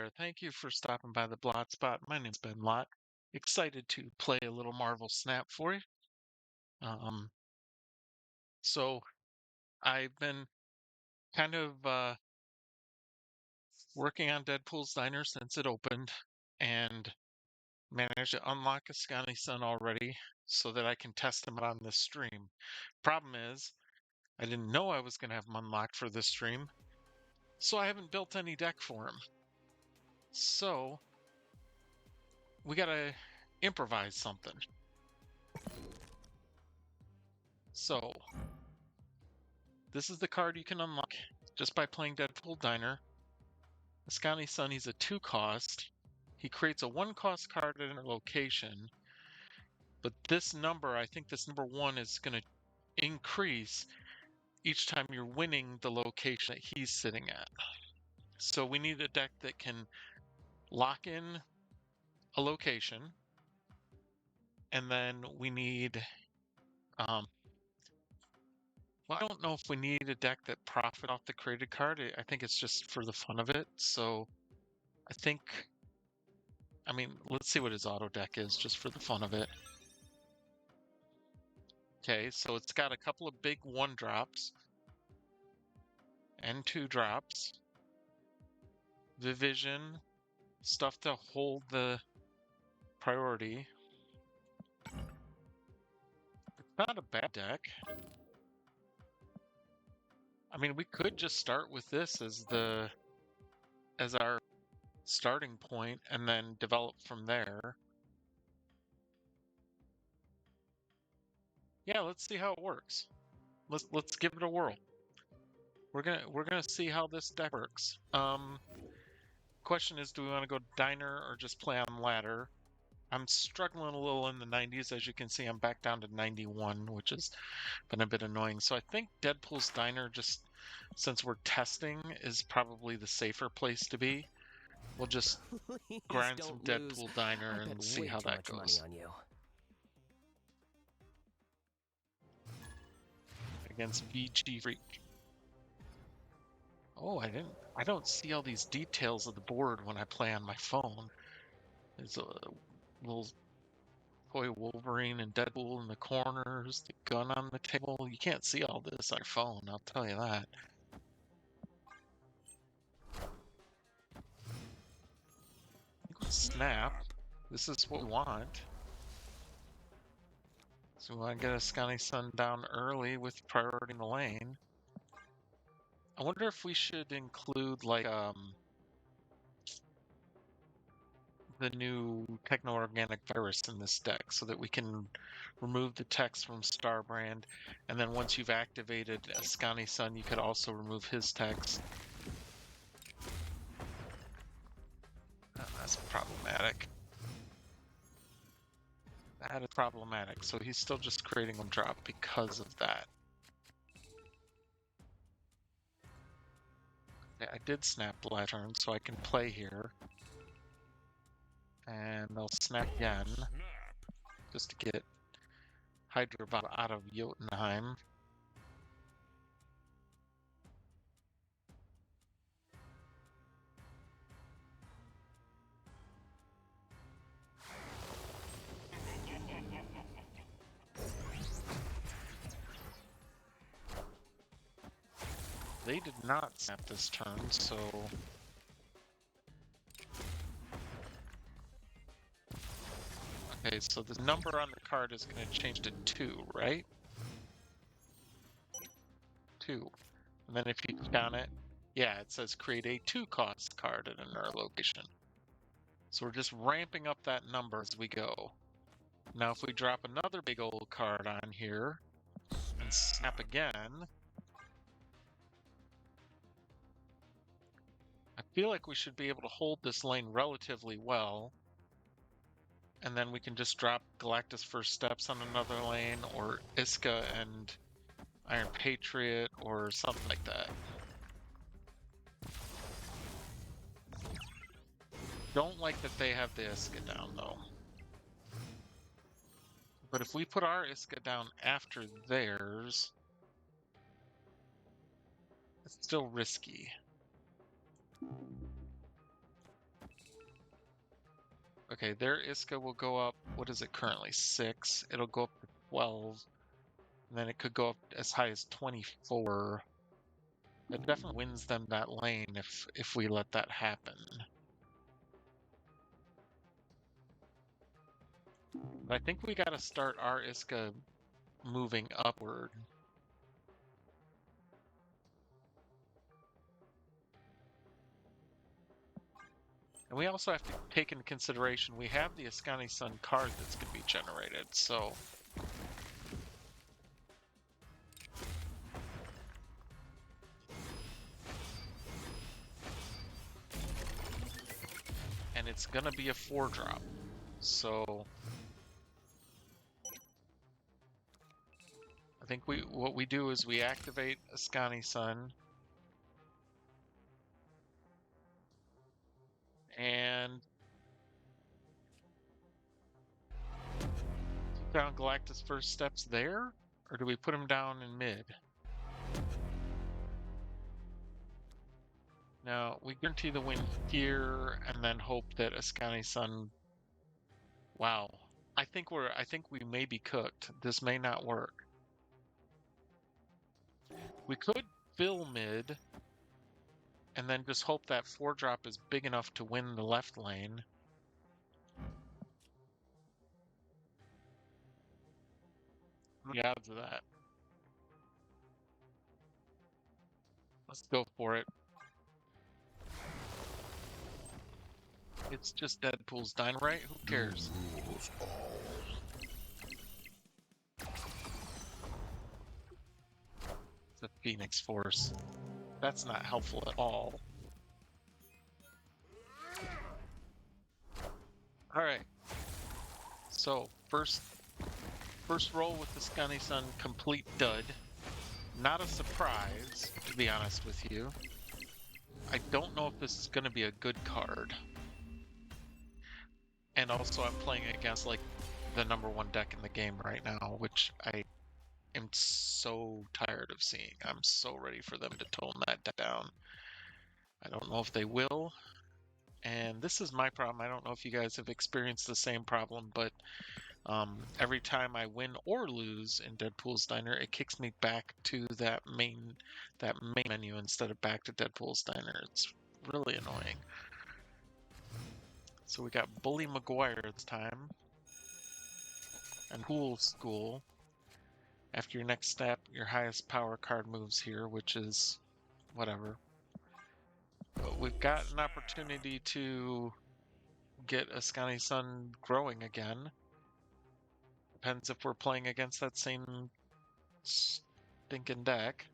there. Thank you for stopping by the Blot Spot. My name's Ben Lott. Excited to play a little Marvel Snap for you. Um, so I've been kind of working on Deadpool's Diner since it opened and managed to unlock Askani'Son already so that I can test him on this stream. Problem is, I didn't know I was going to have him unlocked for this stream, so I haven't built any deck for him. So we gotta improvise something. So this is the card you can unlock just by playing Deadpool Diner. Askani'Son, he's a 2-cost. He creates a 1-cost card at a location. But this number, I think this number 1 is going to increase each time you're winning the location that he's sitting at. So we need a deck that can lock in a location. And then we need... well, I don't know if we need a deck that profit off the created card. I think it's just for the fun of it. So I think... I mean, let's see what his auto deck is, just for the fun of it. Okay, so it's got a couple of big 1-drops and 2-drops. Vivision, stuff to hold the priority. It's not a bad deck. I mean, we could just start with this as our starting point and then develop from there. Yeah, let's see how it works. Let's give it a whirl. We're gonna see how this deck works. Question is, do we want to go diner or just play on ladder? I'm struggling a little in the 90s. As you can see, I'm back down to 91, which has been a bit annoying. So I think Deadpool's Diner, just since we're testing, is probably the safer place to be. We'll just grind some Deadpool Diner and see how that goes. Against VG Freak. Oh, I don't see all these details of the board when I play on my phone. There's a little toy Wolverine and Deadpool in the corners, the gun on the table. You can't see all this on your phone, I'll tell you that. Snap. This is what we want. So we want to get Askani'Son down early with priority in the lane. I wonder if we should include like the new techno-organic virus in this deck so that we can remove the text from Starbrand, and then once you've activated Askani'Son, you could also remove his text. That's problematic. That is problematic. So he's still just creating them drop because of that. Okay, I did snap last turn, so I can play here. And I'll snap again, just to get Hyderabad out of Jotunheim. They did not snap this turn, so... Okay, so the number on the card is going to change to 2, right? 2. And then if you click on it, yeah, it says create a 2-cost card at another location. So we're just ramping up that number as we go. Now if we drop another big old card on here and snap again, I feel like we should be able to hold this lane relatively well. And then we can just drop Galactus First Steps on another lane, or Iska and Iron Patriot, or something like that. Don't like that they have the Iska down, though. But if we put our Iska down after theirs, it's still risky. Okay, their Iska will go up, what is it currently? 6. It'll go up to 12. And then it could go up as high as 24. It definitely wins them that lane if we let that happen. But I think we got to start our Iska moving upward. And we also have to take into consideration we have the Askani'Son card that's going to be generated, so... And it's going to be a 4-drop, so... I think what we do is we activate Askani'Son, and down Galactus' first steps there, or do we put him down in mid? Now we guarantee the win here, and then hope that Askani'Son. Wow, I think we may be cooked. This may not work. We could fill mid, and then just hope that 4-drop is big enough to win the left lane. The odds of that. Let's go for it. It's just Deadpool's Dynamite. Who cares? It's a Phoenix Force. That's not helpful at all. Alright. So, first roll with the Askani'Son, complete dud. Not a surprise, to be honest with you. I don't know if this is going to be a good card. And also I'm playing against like the #1 deck in the game right now, which I am so tired of seeing. I'm so ready for them to tone that deck down. I don't know if they will. And this is my problem. I don't know if you guys have experienced the same problem, but every time I win or lose in Deadpool's Diner, it kicks me back to that main menu instead of back to Deadpool's Diner. It's really annoying. So we got Bully McGuire this time. And Pool School. After your next step, your highest power card moves here, which is whatever. But we've got an opportunity to get Askani'Son growing again. Depends if we're playing against that same stinking deck.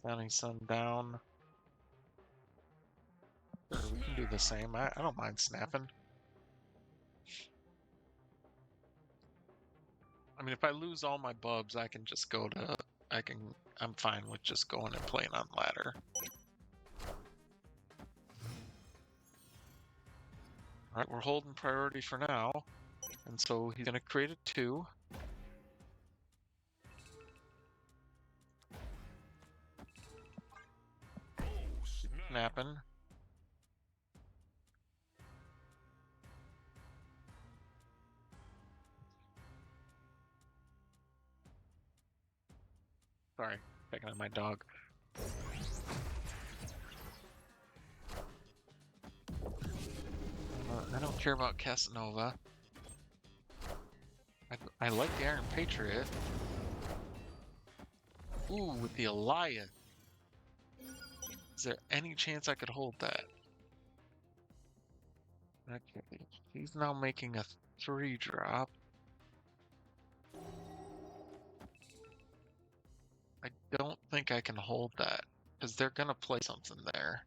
Askani'Son down. Sure, we can do the same. I don't mind snapping. I mean, if I lose all my bubs, I can just go to... I'm fine with just going and playing on ladder. Alright, we're holding priority for now. And so he's going to create a 2. Snapping. Sorry, picking on my dog. I don't care about Casanova. I like the Iron Patriot. Ooh, with the Elias. Is there any chance I could hold that? Okay, he's now making a 3-drop. I don't think I can hold that, because they're gonna play something there.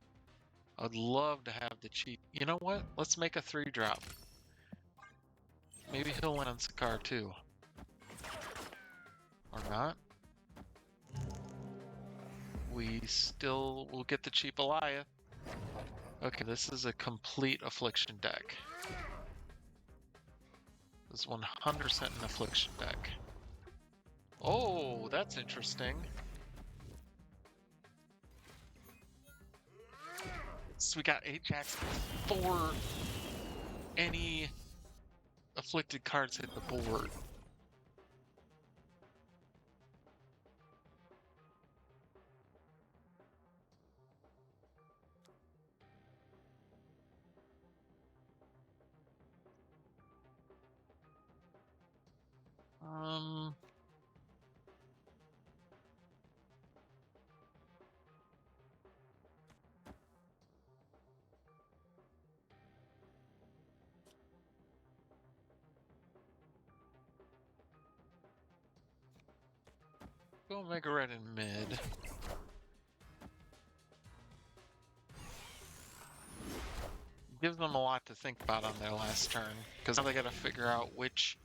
I'd love to have the cheap. You know what? Let's make a 3-drop. Maybe he'll win on Sakar too. Or not. We still will get the cheap Elias. Okay, this is a complete Affliction deck. This is 100% an Affliction deck. Oh, that's interesting. So we got Ajax before any afflicted cards hit the board. Go Mega Red in mid. Gives them a lot to think about on their last turn, because now they gotta figure out which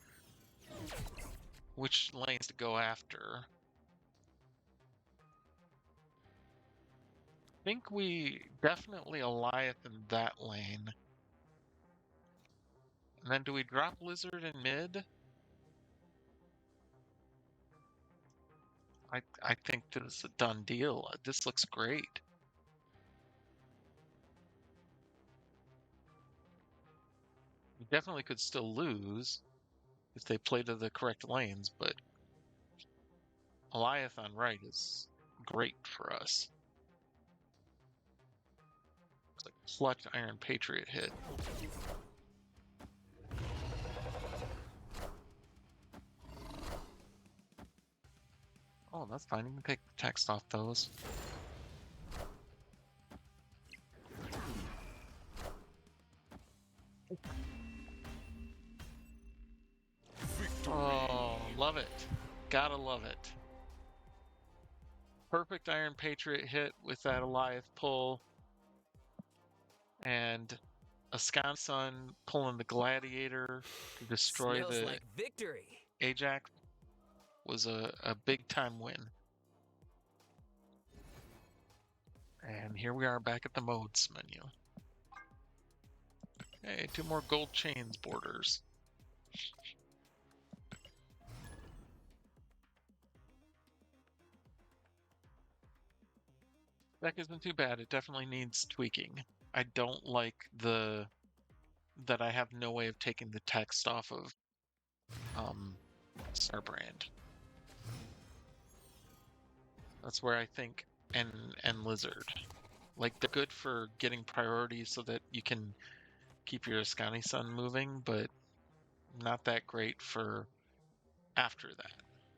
lanes to go after. I think we definitely Goliath in that lane. And then do we drop Lizard in mid? I think this is a done deal. This looks great. We definitely could still lose if they play to the correct lanes, but Goliath on right is great for us. It's a clutch Iron Patriot hit. Oh, that's fine. You can take the text off those. Oh, love it. Gotta love it. Perfect Iron Patriot hit with that Goliath pull. And Askani'Son pulling the Gladiator to destroy Smells the like victory. Ajax was a big time win. And here we are back at the modes menu. Hey, 2 more gold chains borders. Deck isn't too bad. It definitely needs tweaking. I don't like that I have no way of taking the text off of Starbrand. That's where I think and Lizard. Like, they're good for getting priority so that you can keep your Askani'Son moving, but not that great for after that.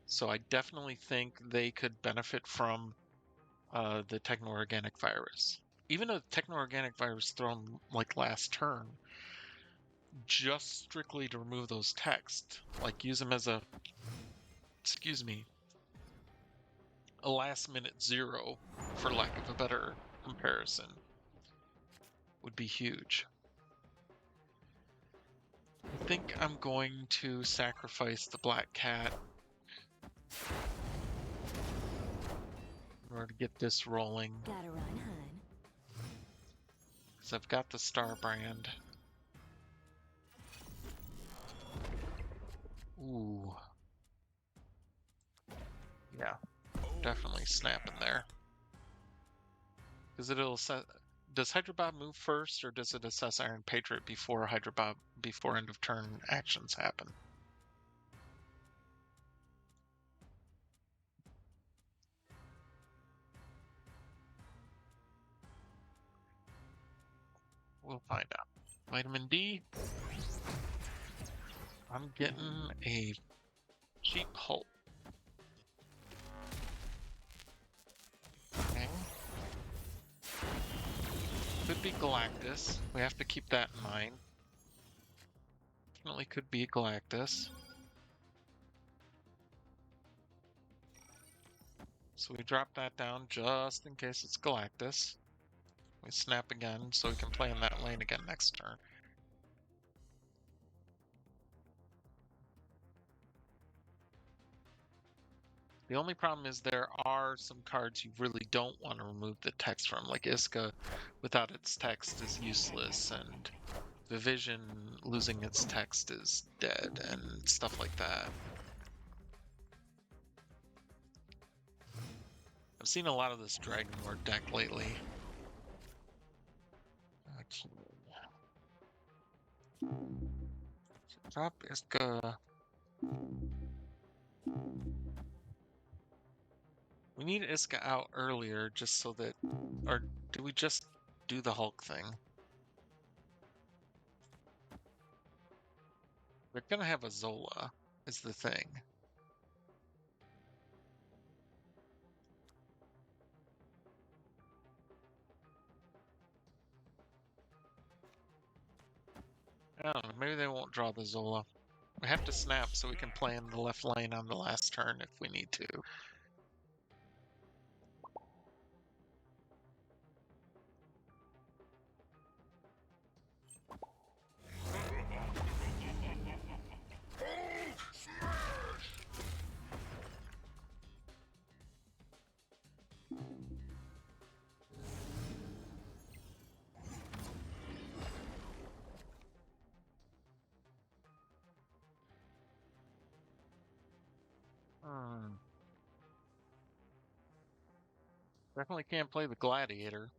So I definitely think they could benefit from the techno-organic virus. Even a techno-organic virus thrown like last turn, just strictly to remove those texts, like use them as a, a last-minute 0, for lack of a better comparison, would be huge. I think I'm going to sacrifice the Black Cat in order to get this rolling. Gotta run, hun. Because I've got the Starbrand. Ooh. Yeah, definitely snapping there. Because it'll set. Does Hydrobob move first, or does it assess Iron Patriot before Hydrobob, before end of turn actions happen? We'll find out. Vitamin D. I'm getting a cheap Hulk. Okay. Could be Galactus. We have to keep that in mind. Definitely could be Galactus. So we drop that down just in case it's Galactus. We snap again so we can play in that lane again next turn. The only problem is there are some cards you really don't want to remove the text from, like Iska without its text is useless, and Vivision losing its text is dead, and stuff like that. I've seen a lot of this Dragon Lord deck lately. Drop Iska. We need Iska out earlier just so that, or do we just do the Hulk thing? They're gonna have a Zola, is the thing. I don't know, maybe they won't draw the Zola. We have to snap so we can play in the left lane on the last turn if we need to. Definitely can't play the Gladiator.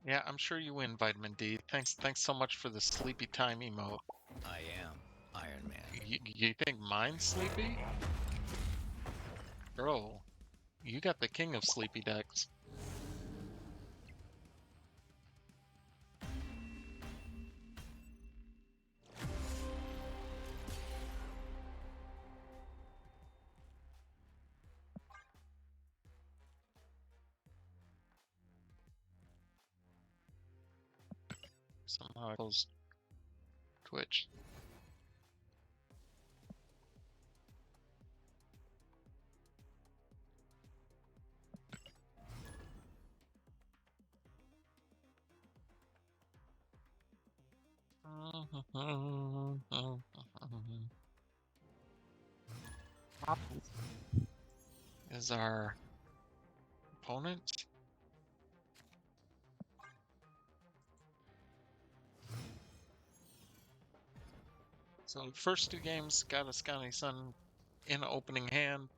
Yeah, I'm sure you win, Vitamin D. Thanks so much for the sleepy time emote. I am Iron Man. You think mine's sleepy? Bro, you got the king of sleepy decks. Somehow I closed Twitch. Is our opponent? So first two games got Askani'Son in opening hand.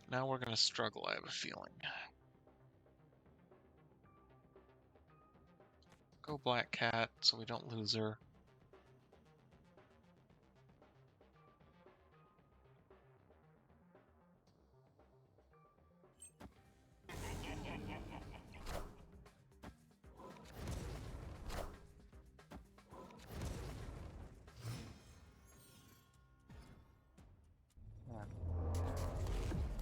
Now we're gonna struggle, I have a feeling. Go Black Cat so we don't lose her.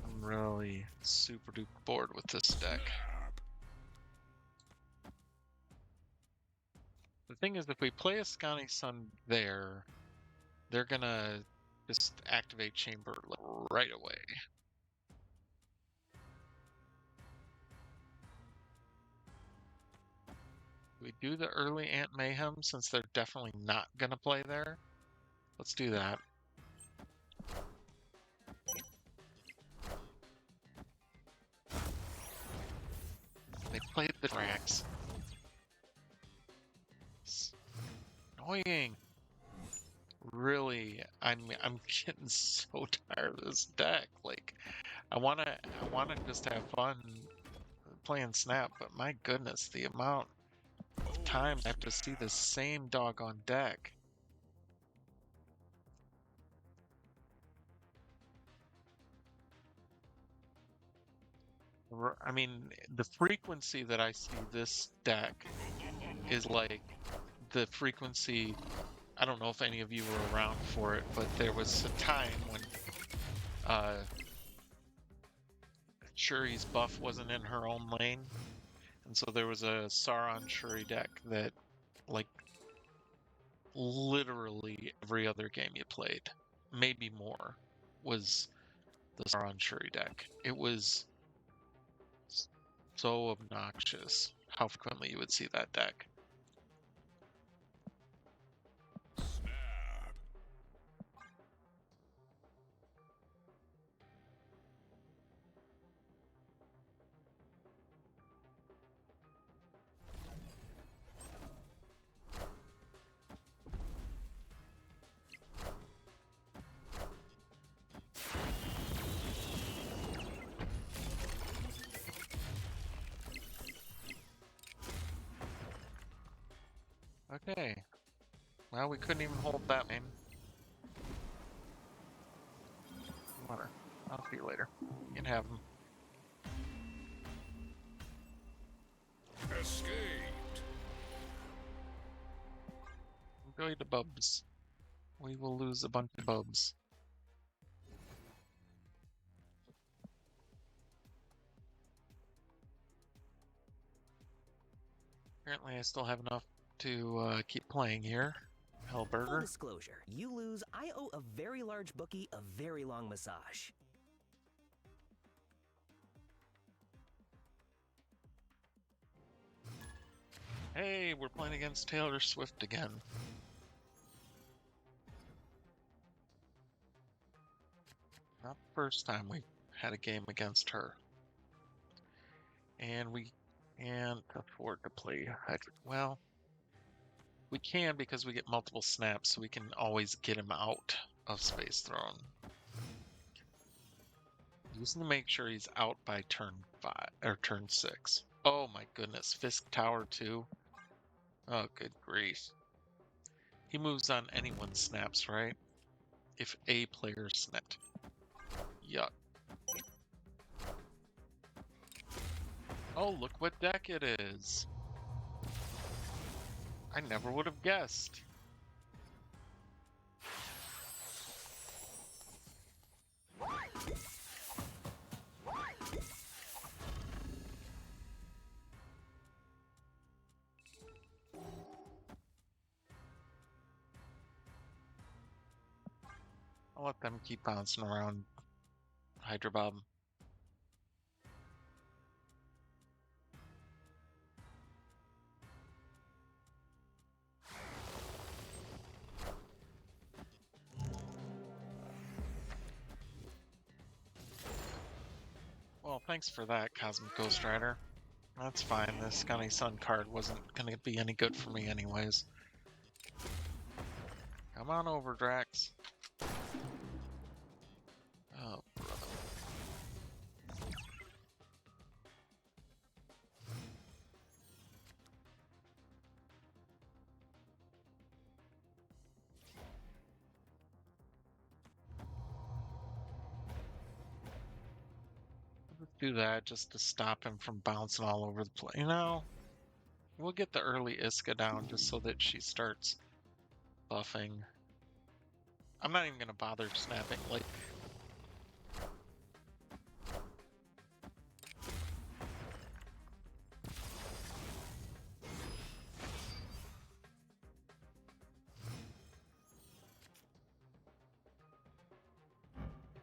I'm really super duper bored with this deck. The thing is, if we play Askani'Son there, they're gonna just activate Chamber right away. We do the early Ant Mayhem since they're definitely not gonna play there. Let's do that. They played the Drax. It's annoying. Really, I'm getting so tired of this deck. Like, I wanna just have fun playing Snap, but my goodness, the amount of times I have to see the same doggone deck. I mean, the frequency that I see this deck is like the frequency. I don't know if any of you were around for it, but there was a time when Shuri's buff wasn't in her own lane, and so there was a Sauron Shuri deck that, like, literally every other game you played, maybe more, was the Sauron Shuri deck. It was so obnoxious how frequently you would see that deck. Okay. Well, we couldn't even hold that main. Whatever. I'll see you later. You can have him. Escaped. Enjoy the bubs. We will lose a bunch of bubs. Apparently I still have enough to keep playing here. Full Hellburger. disclosure, you lose, I owe a very large bookie a very long massage. Hey, we're playing against Taylor Swift again. Not the first time we've had a game against her. And we can't afford to play Hydra. Well, we can because we get multiple snaps, so we can always get him out of Space Throne. Just to make sure he's out by turn 5 or turn 6. Oh my goodness, Fisk Tower too. Oh, good grief. He moves on anyone's snaps, right? If a player snapped. Yuck. Oh, look what deck it is. I never would have guessed. I'll let them keep bouncing around Hydra Bob. Well, thanks for that, Cosmic Ghost Rider. That's fine. The Askani'Son card wasn't going to be any good for me anyways. Come on over, Drax. Oh, brother. Let's do that just to stop him from bouncing all over the place. You know, we'll get the early Iska down just so that she starts buffing. I'm not even going to bother snapping. Like,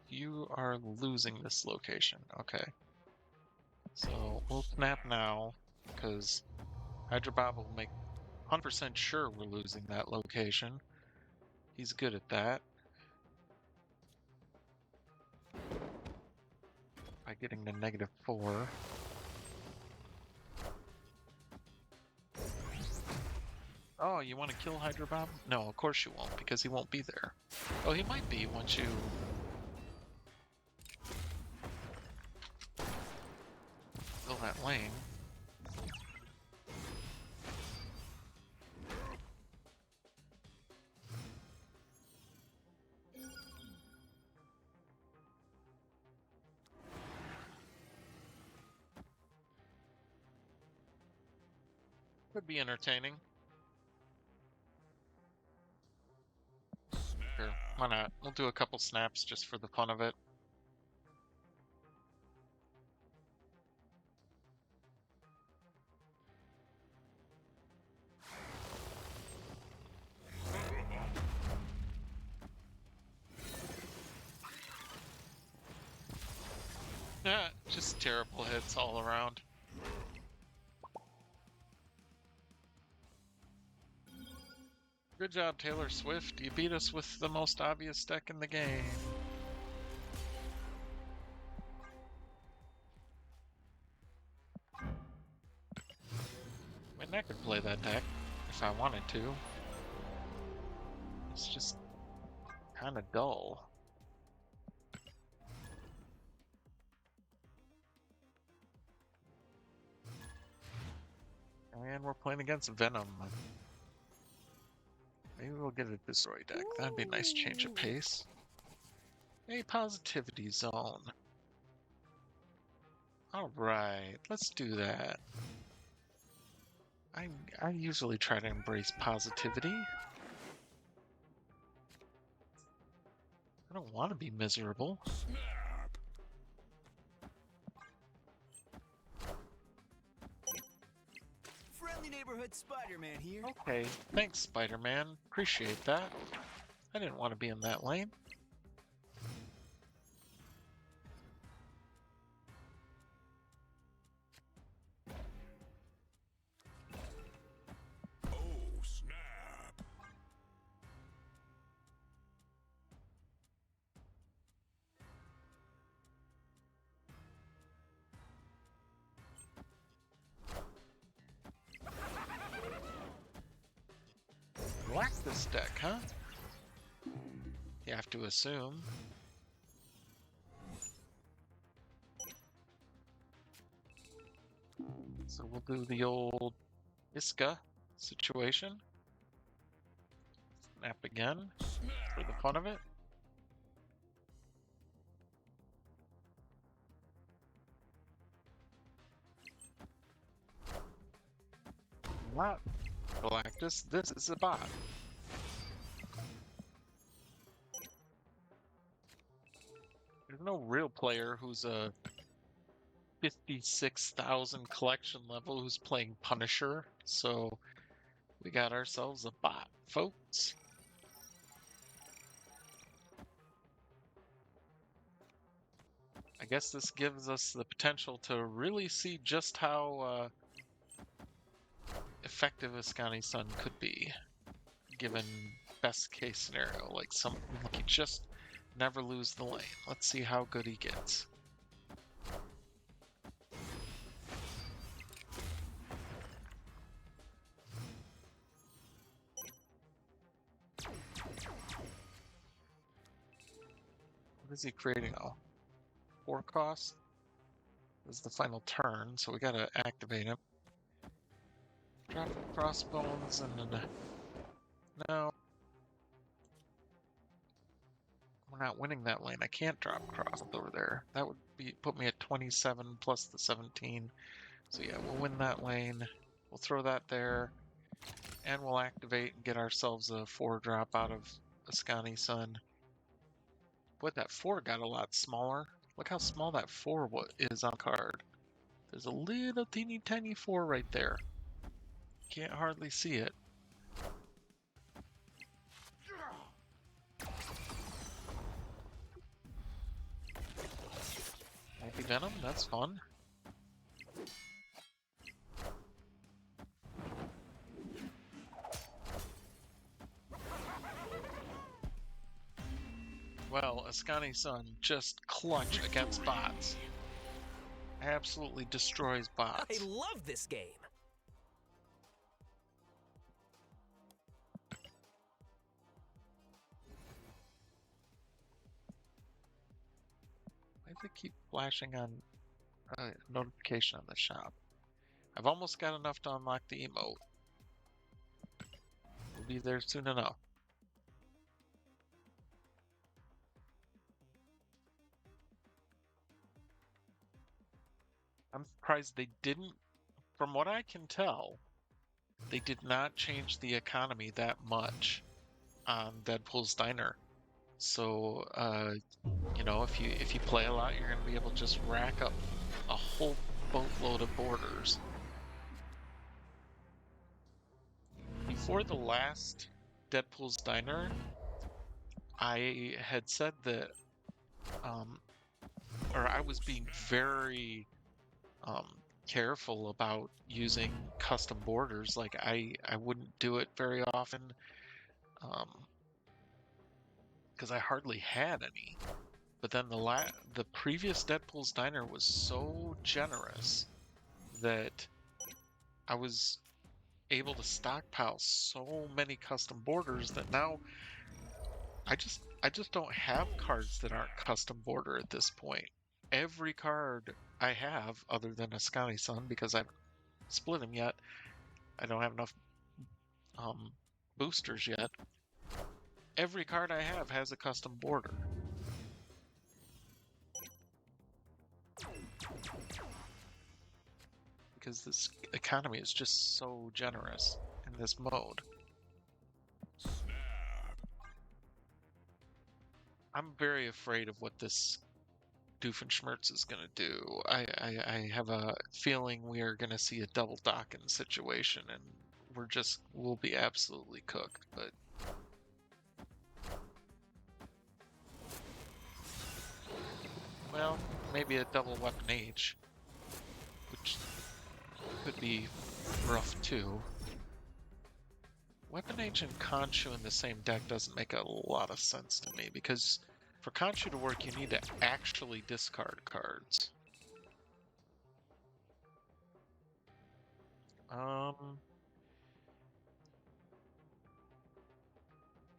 you are losing this location. Okay. So we'll snap now because Hydra Bob will make 100% sure we're losing that location. He's good at that. By getting to -4. Oh, you want to kill Hydra Bob? No, of course you won't, because he won't be there. Oh, he might be once you... fill that lane. Could be entertaining. Sure, why not? We'll do a couple snaps just for the fun of it. Yeah, just terrible hits all around. Good job, Taylor Swift. You beat us with the most obvious deck in the game. I mean, I could play that deck if I wanted to. It's just kind of dull. And we're playing against Venom. Maybe we'll get a destroy deck. That'd be a nice change of pace. A positivity zone. Alright, let's do that. I usually try to embrace positivity. I don't want to be miserable. Friendly neighborhood Spider-Man here. Okay, thanks, Spider-Man. Appreciate that. I didn't want to be in that lane. Oh, snap. Black this deck, huh? You have to assume. So we'll do the old Iska situation. Snap again for the fun of it. Not Galactus, this is a bot. There's no real player who's a 56,000 collection level who's playing Punisher, so we got ourselves a bot, folks. I guess this gives us the potential to really see just how effective Askani'Son could be, given best case scenario, like he just never lose the lane. Let's see how good he gets. What is he creating? Oh, 4 cost. This is the final turn, so we gotta activate him. Drop crossbones and then no. We're not winning that lane. I can't drop cross over there. That would put me at 27 plus the 17. So yeah, we'll win that lane. We'll throw that there. And we'll activate and get ourselves a 4-drop out of Askani'Son. Boy, that 4 got a lot smaller. Look how small that 4 is on card. There's a little teeny tiny 4 right there. Can't hardly see it. Happy Venom, that's fun. Well, Askani'Son just clutch against bots. Absolutely destroys bots. I love this game. Why does it keep flashing on a notification on the shop? I've almost got enough to unlock the emote. We'll be there soon enough. I'm surprised they didn't, from what I can tell, they did not change the economy that much on Deadpool's Diner. So, you know, if you play a lot, you're going to be able to just rack up a whole boatload of borders. Before the last Deadpool's Diner, I had said that, or I was being very careful about using custom borders. Like I wouldn't do it very often, because I hardly had any. But then the previous Deadpool's Diner was so generous that I was able to stockpile so many custom borders that now I just don't have cards that aren't custom border at this point. Every card I have, other than Askani'Son, because I haven't split him yet, I don't have enough boosters yet. Every card I have has a custom border. Because this economy is just so generous in this mode. I'm very afraid of what this Doofenshmirtz is going to do. I have a feeling we are going to see a double docking situation, and we'll be absolutely cooked. But well, maybe a double weapon H, which could be rough too. Weapon H and Khonshu in the same deck doesn't make a lot of sense to me, because for Khonshu to work, you need to actually discard cards.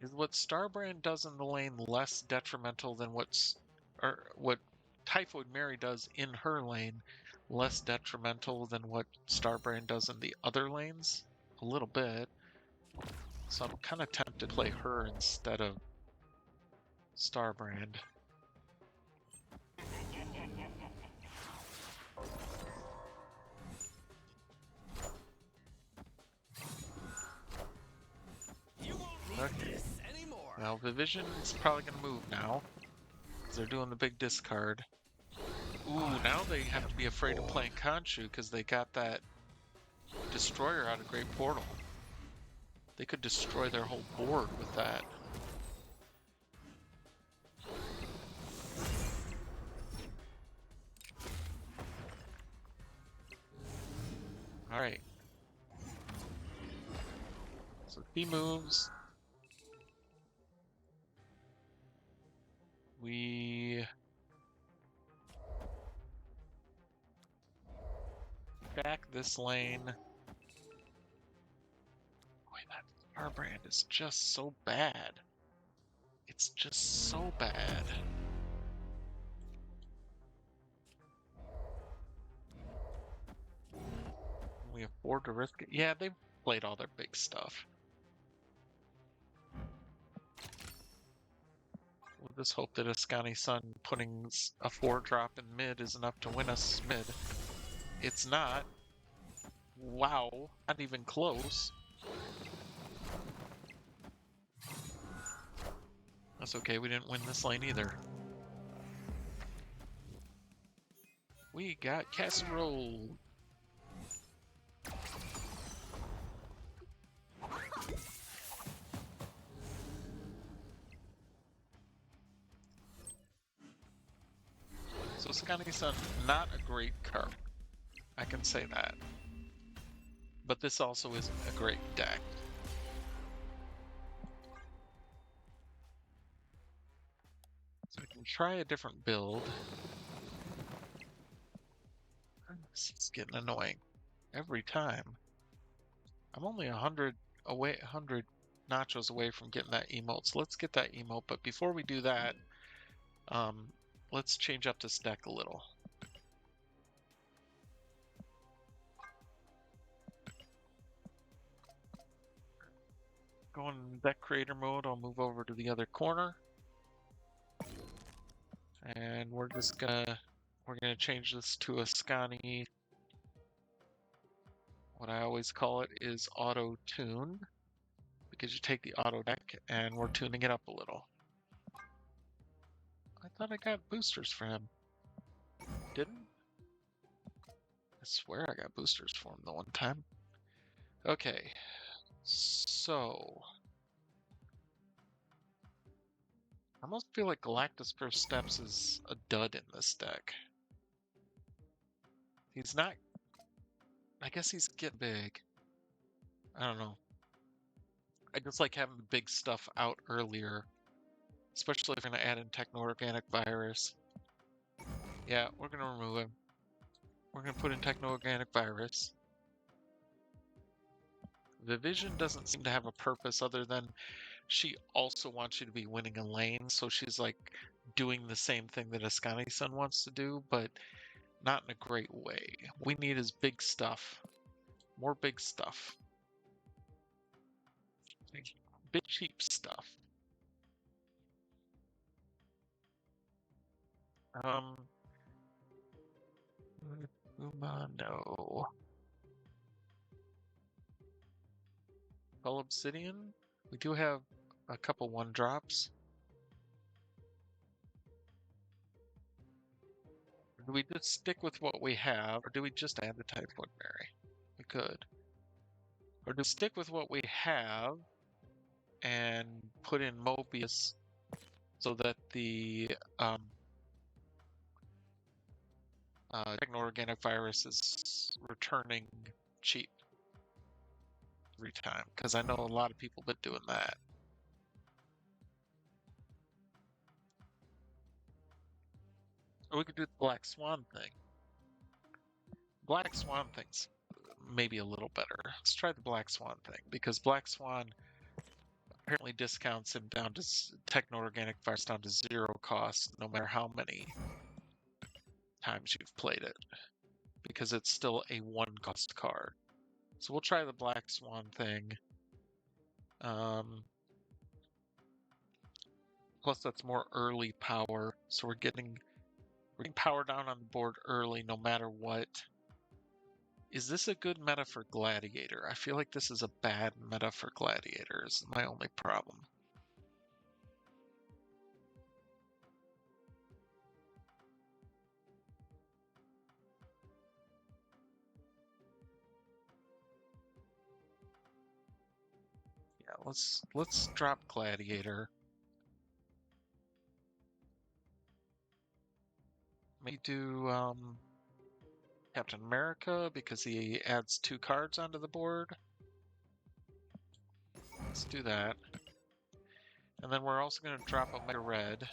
Is what Starbrand does in the lane less detrimental than what Typhoid Mary does in her lane less detrimental than what Starbrand does in the other lanes? A little bit. So I'm kind of tempted to play her instead of Starbrand. Okay. Well, Vivision's probably going to move now, because they're doing the big discard. Ooh, now they have to be afraid of playing Khonshu, because they got that Destroyer out of Great Portal. They could destroy their whole board with that. Alright. So he moves. We back this lane. Boy, that Starbrand is just so bad. It's just so bad. We afford to risk it. Yeah, they've played all their big stuff. We'll just hope that Askani'Son putting a 4-drop in mid is enough to win us mid. It's not. Wow, not even close. That's okay, we didn't win this lane either. We got casserole. So Askani'Son, not a great card. I can say that. But this also isn't a great deck. So we can try a different build. This is getting annoying every time. I'm only 100 nachos away from getting that emote. So let's get that emote. But before we do that, let's change up this deck a little. Going in deck creator mode, I'll move over to the other corner. And we're gonna change this to Askani. What I always call it is auto tune, because you take the auto deck and we're tuning it up a little. I thought I got boosters for him. Didn't? I swear I got boosters for him the one time. Okay, so I almost feel like Galactus First Steps is a dud in this deck. He's not. I guess he's getting big. I don't know. I just like having the big stuff out earlier, especially if you're going to add in Techno-Organic Virus. Yeah, we're going to remove him. We're going to put in Techno-Organic Virus. The Vision doesn't seem to have a purpose other than she also wants you to be winning a lane, so she's like doing the same thing that Askani'Son wants to do, but not in a great way. We need his big stuff. More big stuff. Bit cheap stuff. No. Full obsidian. We do have a couple 1-drops. Do we just stick with what we have, or do we just add the Typhoid Berry? We could. Or do we stick with what we have and put in Mobius so that the techno-organic virus is returning cheap every time? Because I know a lot of people have been doing that. Or we could do the Black Swan thing. Black Swan thing's maybe a little better. Let's try the Black Swan thing, because Black Swan apparently discounts him down to techno-organic virus down to 0 cost, no matter how many times you've played it, because it's still a 1-cost card. So we'll try the Black Swan thing. Plus, that's more early power, so we're getting power down on the board early, no matter what. Is this a good meta for Gladiator? I feel like this is a bad meta for Gladiator, is my only problem. Yeah, let's drop Gladiator. Maybe do Captain America, because he adds 2 cards onto the board. Let's do that. And then we're also going to drop Omega Red,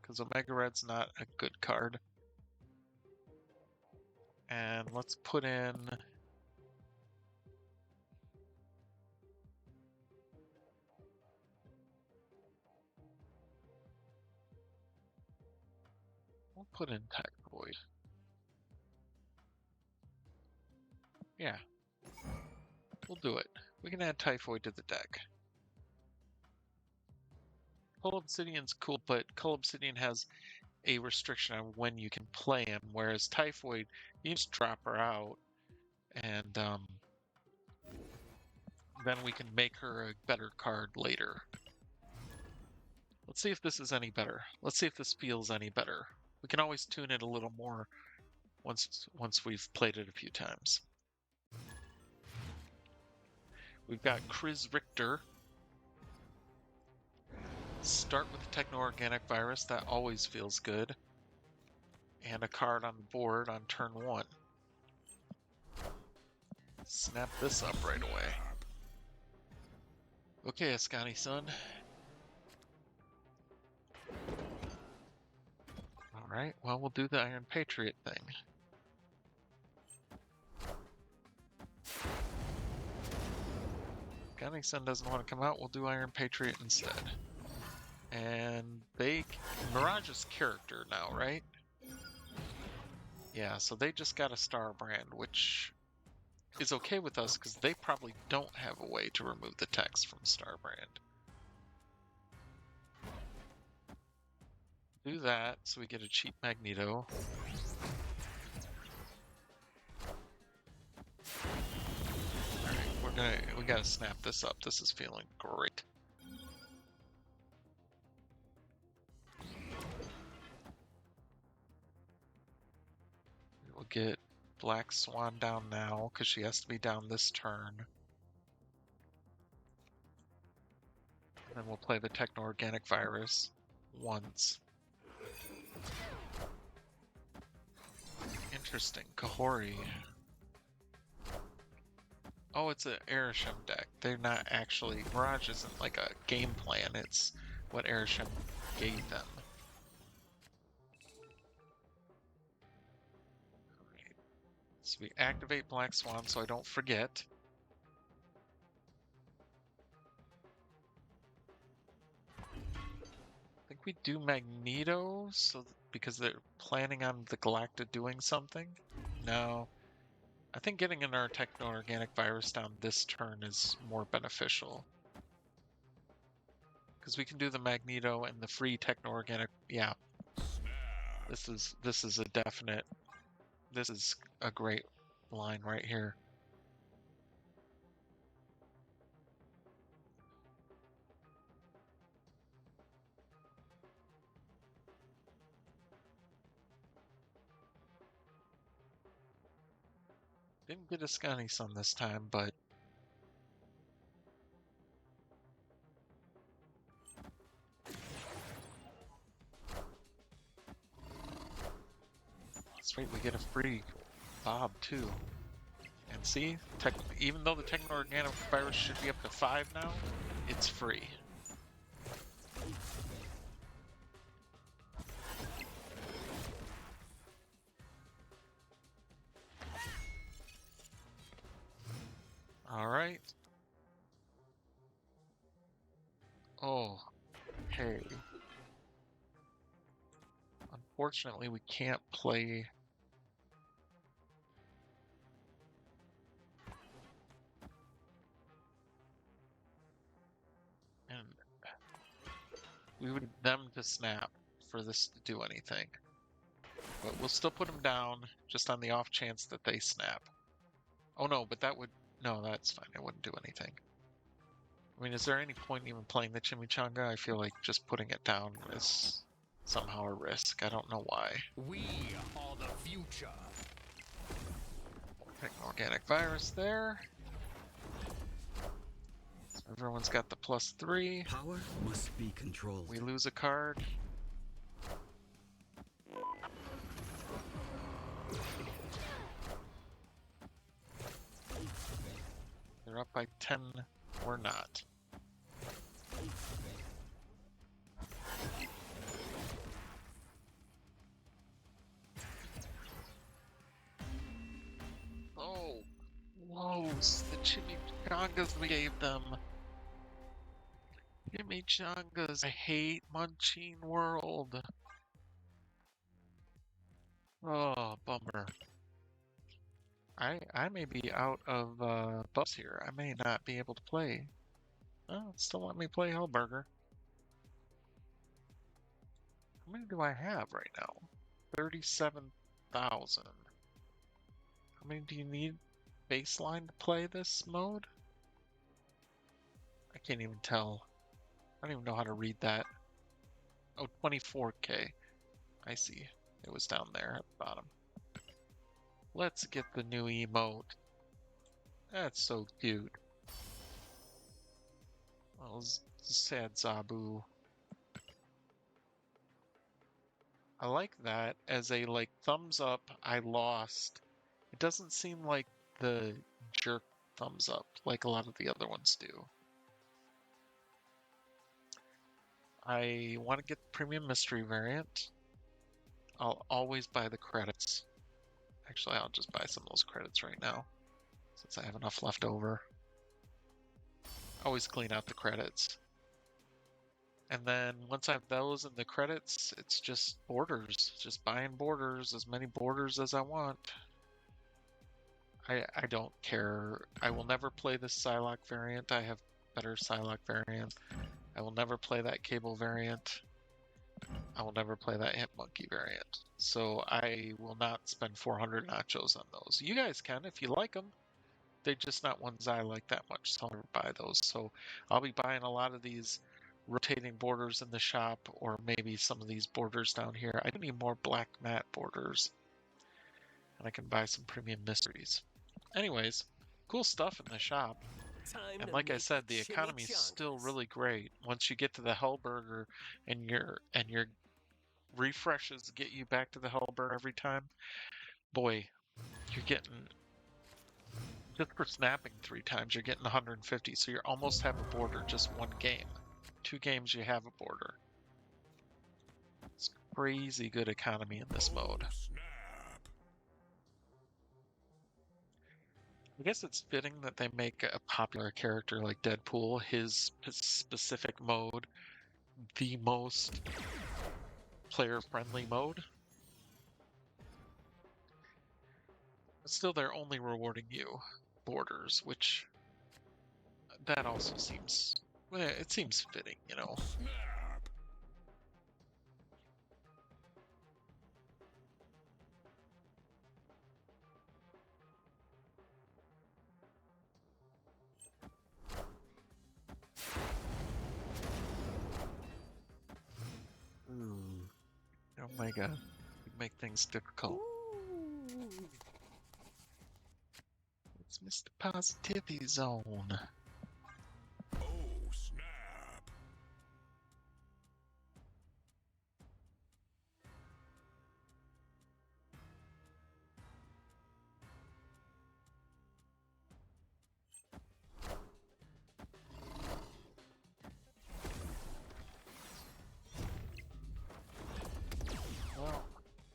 because Omega Red's not a good card. And let's put in... We'll put in Typhoid. Yeah. We'll do it. We can add Typhoid to the deck. Cull Obsidian's cool, but Cull Obsidian has a restriction on when you can play him, whereas Typhoid, you just drop her out, and then we can make her a better card later. Let's see if this is any better. Let's see if this feels any better. We can always tune it a little more once we've played it a few times. We've got Chris Richter. Start with the Techno-Organic Virus, that always feels good. And a card on the board on turn 1. Snap this up right away. Okay, Askani'Son. Alright, well, we'll do the Iron Patriot thing. Askani'Son doesn't want to come out, we'll do Iron Patriot instead. And Mirage's character now, right? Yeah, so they just got a Star Brand, which is okay with us because they probably don't have a way to remove the text from Star Brand. Do that so we get a cheap Magneto. Alright, we gotta snap this up. This is feeling great. We'll get Black Swan down now, because she has to be down this turn. And then we'll play the Techno-Organic Virus once. Interesting. Kahori. Oh, it's an Arishem deck. They're not actually... Mirage isn't like a game plan, it's what Arishem gave them. So we activate Black Swan so I don't forget. I think we do Magneto because they're planning on the Galacta doing something. No. I think getting in our Techno-Organic Virus down this turn is more beneficial. because we can do the Magneto and the free techno-organic. Yeah, this is a definite. This is a great line right here. Didn't get Askani'Son this time, but that's right, we get a free Bob too. And see, even though the techno-organic virus should be up to 5 now, it's free. All right. Oh, hey. Unfortunately, we can't play. And we would need them to snap for this to do anything. But we'll still put them down just on the off chance that they snap. Oh no, but that would. No, that's fine. It wouldn't do anything. I mean, is there any point even playing the Chimichanga? I feel like just putting it down is somehow a risk. I don't know why. We are the future. Organic virus there. So everyone's got the +3. Power must be controlled. We lose a card. They're up by 10. We're not. Oh, close. The chimichangas we gave them. Chimichangas. I hate Munching World. Oh, bummer. I may be out of buffs here. I may not be able to play. Oh, still let me play Hellburger. How many do I have right now? 37,000. How many do you need baseline to play this mode? I can't even tell. I don't even know how to read that. Oh, 24K. I see. It was down there at the bottom. Let's get the new emote. That's so cute. Well, sad Zabu. I like that as a thumbs up. I lost. It doesn't seem like the jerk thumbs up like a lot of the other ones do. I want to get the premium mystery variant. I'll always buy the credits. Actually, I'll just buy some of those credits right now since I have enough left over. Always clean out the credits. And then once I have those and the credits, it's just borders. Just buying borders, as many borders as I want. I don't care. I will never play this Psylocke variant. I have better Psylocke variant. I will never play that Cable variant. I will never play that Hitmonkey variant. So I will not spend 400 nachos on those. You guys can if you like them. They're just not ones I like that much, so I'll never buy those. So I'll be buying a lot of these rotating borders in the shop, or maybe some of these borders down here. I do need more black matte borders. And I can buy some premium mysteries. Anyways, cool stuff in the shop. And like I said, the economy is still really great. Once you get to the Hellburger and your refreshes get you back to the Hellburger every time, boy, you're getting, just for snapping 3 times, you're getting 150. So you almost have a border just 1 game. 2 games you have a border. It's crazy good economy in this mode. I guess it's fitting that they make a popular character like Deadpool, his specific mode, the most player-friendly mode. But still, they're only rewarding you borders, which that also seems Well, it seems fitting, you know. Snap! Omega. Make things difficult. It's Mr. Positivity Zone. Oh, snap! Well,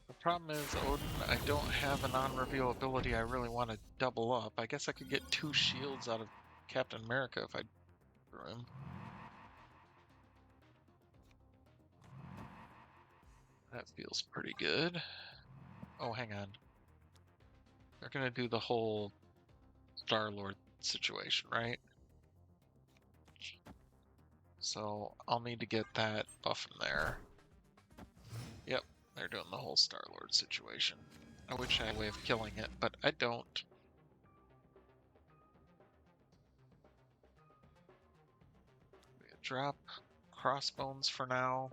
the problem is, Odin, I don't have a non-reveal ability I really want to double up. I guess I could get 2 shields out of Captain America if I drew him. That feels pretty good. Oh, hang on. They're gonna do the whole Star-Lord situation, right? So I'll need to get that buff in there. Yep, they're doing the whole Star-Lord situation. I wish I had a way of killing it, but I don't. Drop crossbones for now.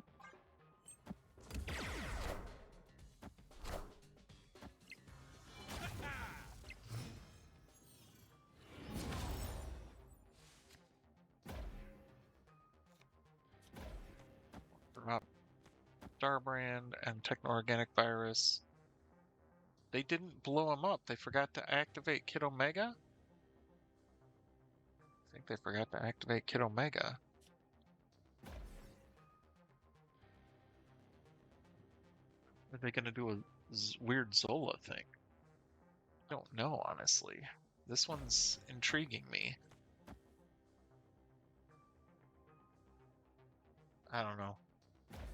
Drop Starbrand and Techno-Organic Virus. They didn't blow him up. They forgot to activate Kid Omega? I think they forgot to activate Kid Omega. Are they going to do a weird Zola thing? Don't know, honestly. This one's intriguing me. I don't know.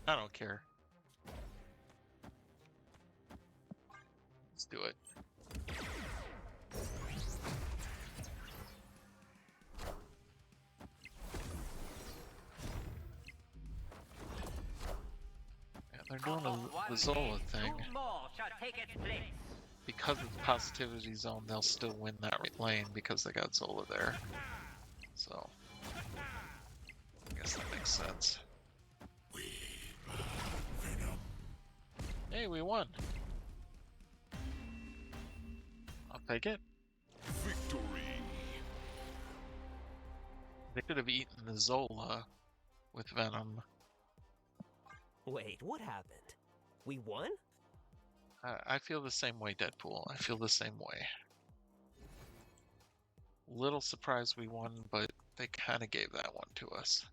I don't care. Let's do it. Yeah, they're doing the Zola thing. Because it's Positivity Zone, they'll still win that lane because they got Zola there. So, I guess that makes sense. Hey, we won! I'll take it. Victory! They could have eaten the Zola with Venom. Wait, what happened? We won? I feel the same way, Deadpool. I feel the same way. Little surprised we won, but they kind of gave that one to us.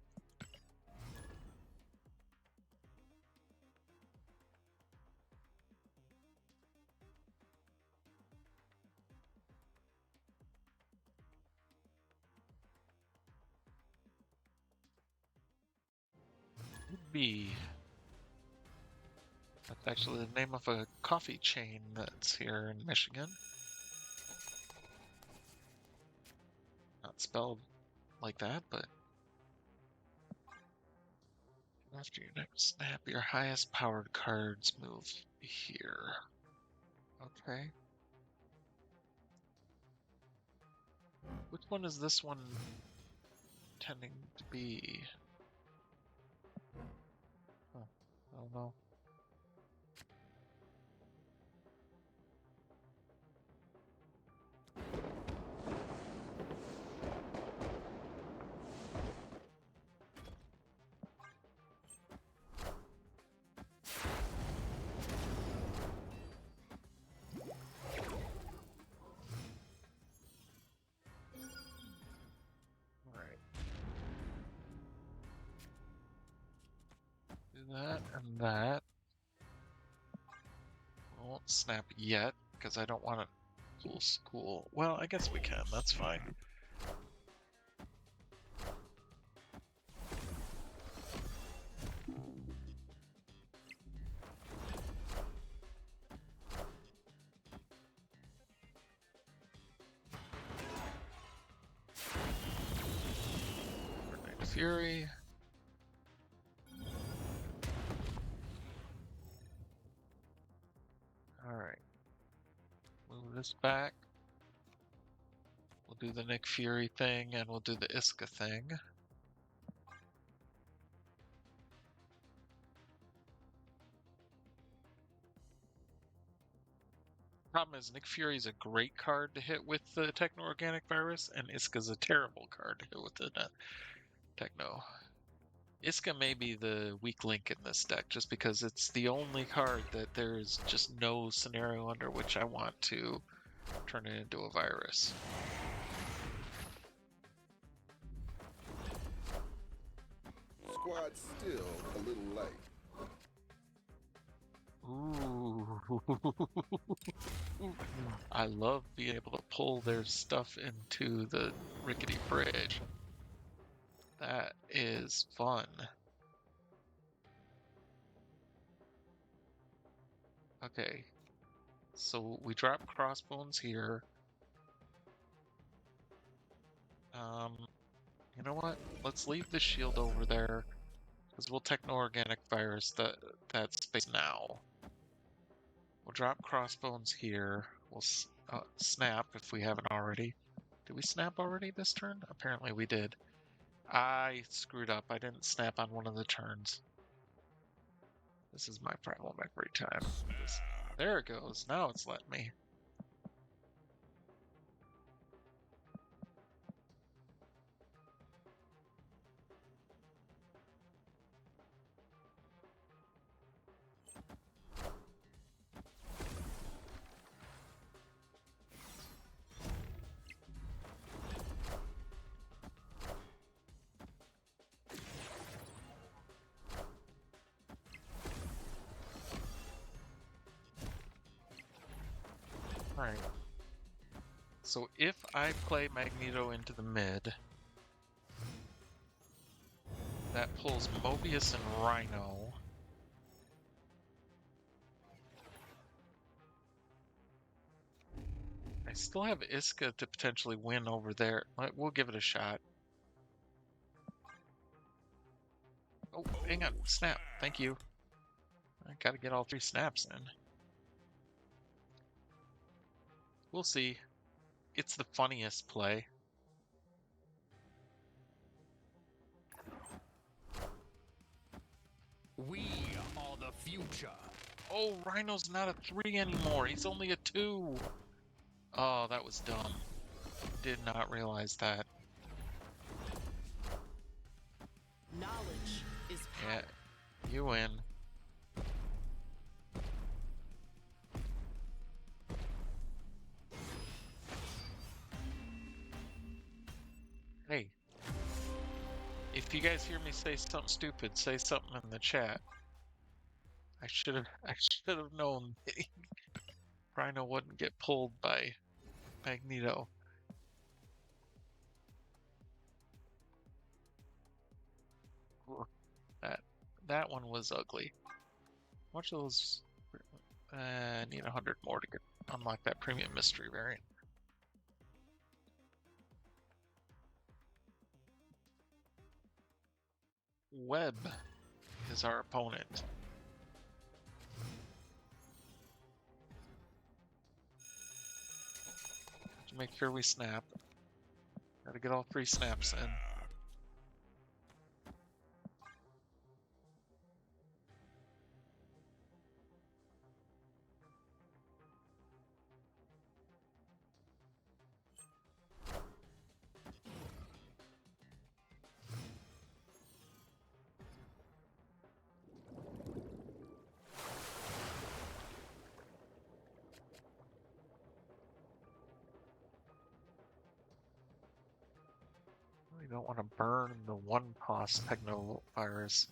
B. That's actually the name of a coffee chain that's here in Michigan. Not spelled like that, but after your next snap, your highest powered cards move here. Okay. Which one is this one tending to be? Huh, I don't know. Alright. Do that and that. I won't snap yet, because I don't want it full school. Well, I guess we can, that's fine. Perfect. Fury. Alright. Move this back. We'll do the Nick Fury thing and we'll do the Iska thing. Problem is, Nick Fury's a great card to hit with the Techno-Organic Virus, and Iska's a terrible card to hit with the Techno. Iska may be the weak link in this deck, just because it's the only card that there's just no scenario under which I want to turn it into a virus. Squad still a little light. Ooh. I love being able to pull their stuff into the rickety bridge. That is fun. Okay. So we drop crossbones here. You know what? Let's leave the shield over there, because we'll Techno-Organic Virus that space now. We'll drop crossbones here. We'll snap if we haven't already. Did we snap already this turn? Apparently we did. I screwed up. I didn't snap on one of the turns. This is my problem every time. There it goes. Now it's letting me. Alright. So if I play Magneto into the mid, that pulls Mobius and Rhino. I still have Iska to potentially win over there. We'll give it a shot. Oh, hang on. Snap. Thank you. I gotta get all 3 snaps in. We'll see. It's the funniest play. We are the future. Oh, Rhino's not a 3 anymore. He's only a 2. Oh, that was dumb. Did not realize that. Knowledge is power. Yeah, you win. Hey, if you guys hear me say something stupid, say something in the chat. I should have known Rhino wouldn't get pulled by Magneto. That one was ugly. How much of those? I need 100 more to unlock that premium mystery variant. Webb is our opponent. To make sure we snap. Gotta get all 3 snaps in. We don't want to burn the 1-cost Technovirus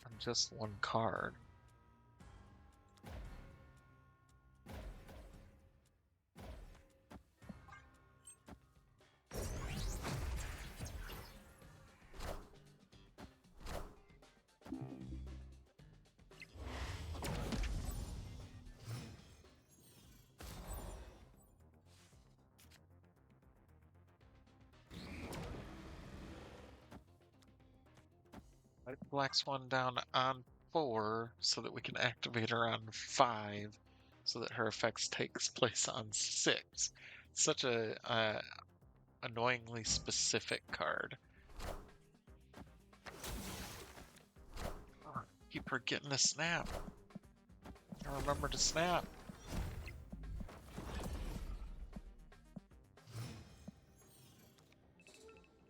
on just 1 card. Black Swan down on 4 so that we can activate her on 5 so that her effects takes place on 6. Such a annoyingly specific card. Oh, keep forgetting to snap. I remember to snap.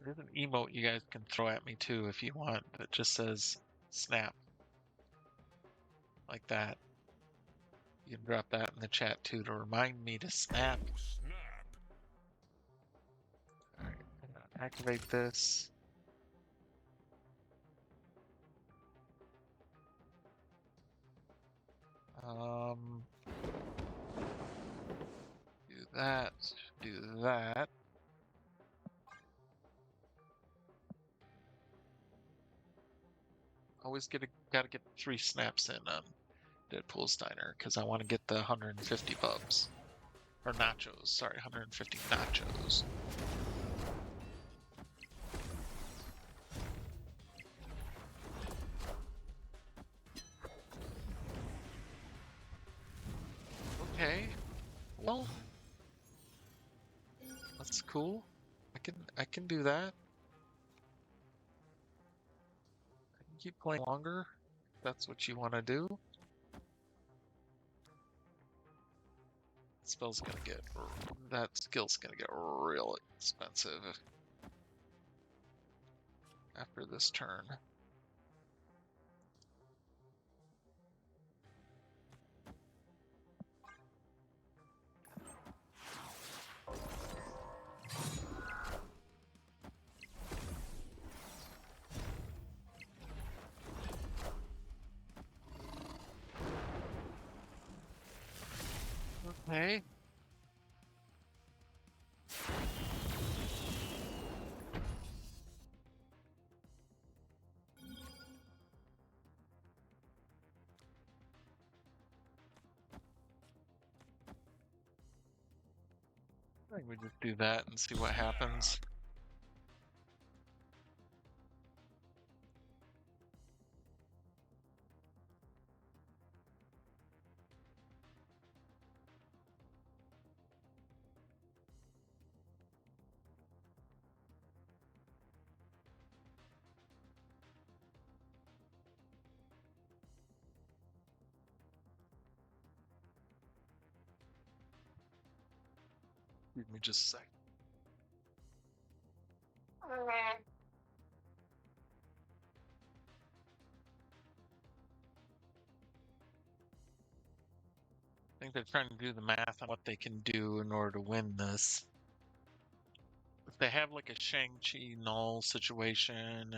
There's an emote you guys can throw at me too if you want that just says snap. Like that. You can drop that in the chat too to remind me to snap. Alright, I'm gonna activate this. Do that, do that. Always gotta get 3 snaps in on Deadpool's Diner because I want to get the 150 bubs. Or nachos, sorry, 150 nachos. Okay. Well, that's cool. I can do that. I can keep playing longer if that's what you want to do. That skill's gonna get real expensive after this turn. Okay. I think we just do that and see what happens. Give me just a sec. I think they're trying to do the math on what they can do in order to win this. If they have like a Shang-Chi null situation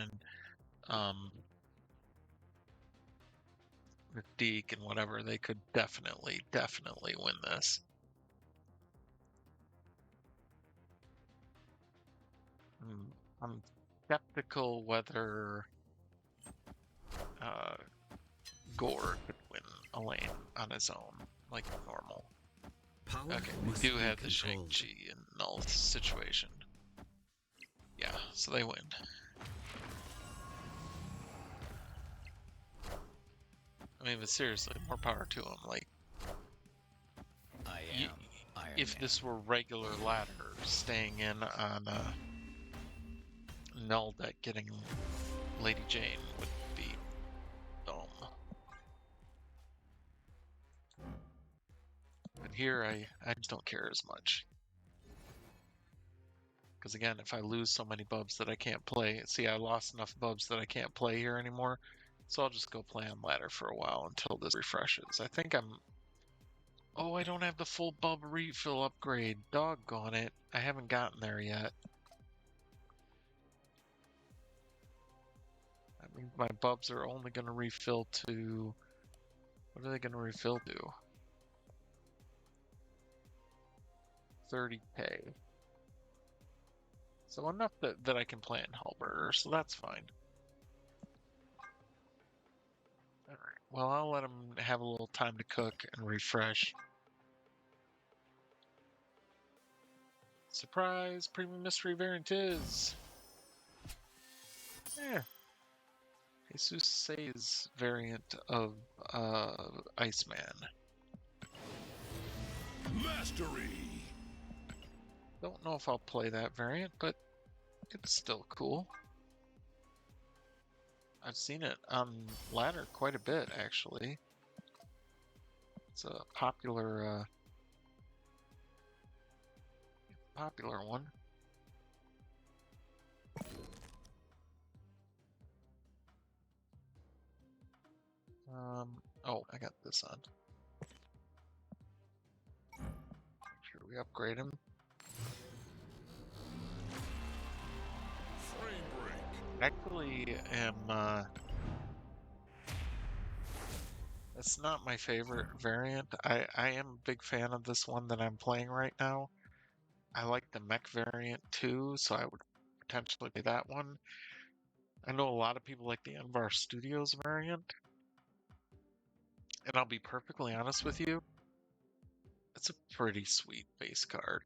and Mystique and whatever, they could definitely win this. I'm skeptical whether Gore could win a lane on his own, like normal. Power Okay, we must do be have the controlled. Shang-Chi and null situation. Yeah, so they win. I mean, but seriously, more power to them. Like, I y- am Iron if Man. this were regular ladder, staying in on null deck, getting Lady Jane would be dumb. But here, I just don't care as much. Because again, if I lose so many bubs that I can't play, see, I lost enough bubs that I can't play here anymore. So I'll just go play on ladder for a while until this refreshes. I think I'm... Oh, I don't have the full bub refill upgrade. Doggone it. I haven't gotten there yet. That means my bubs are only going to refill to... What are they going to refill to? 30k. So enough that I can play in Halberger, so that's fine. Alright, well, I'll let them have a little time to cook and refresh. Surprise! Premium Mystery Variant is! Yeah. Jesus Say's variant of Iceman. Mastery. Don't know if I'll play that variant, but it's still cool. I've seen it on ladder quite a bit, actually. It's a popular one. Oh, I got this on. Make sure we upgrade him. Frame break. Actually, it's not my favorite variant. I am a big fan of this one that I'm playing right now. I like the mech variant too, so I would potentially play that one. I know a lot of people like the Envar Studios variant. And I'll be perfectly honest with you, it's a pretty sweet base card.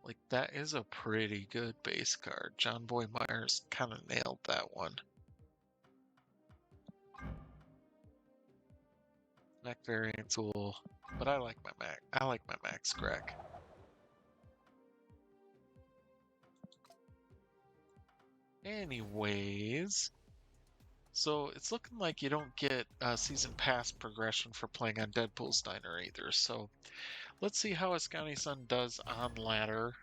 Like, that is a pretty good base card. John Boy Myers kind of nailed that one. Mech variant's cool, but I like my Mac. I like my Max Greg. Anyways, so it's looking like you don't get a season pass progression for playing on Deadpool's Diner either. So let's see how Askani'Son does on ladder.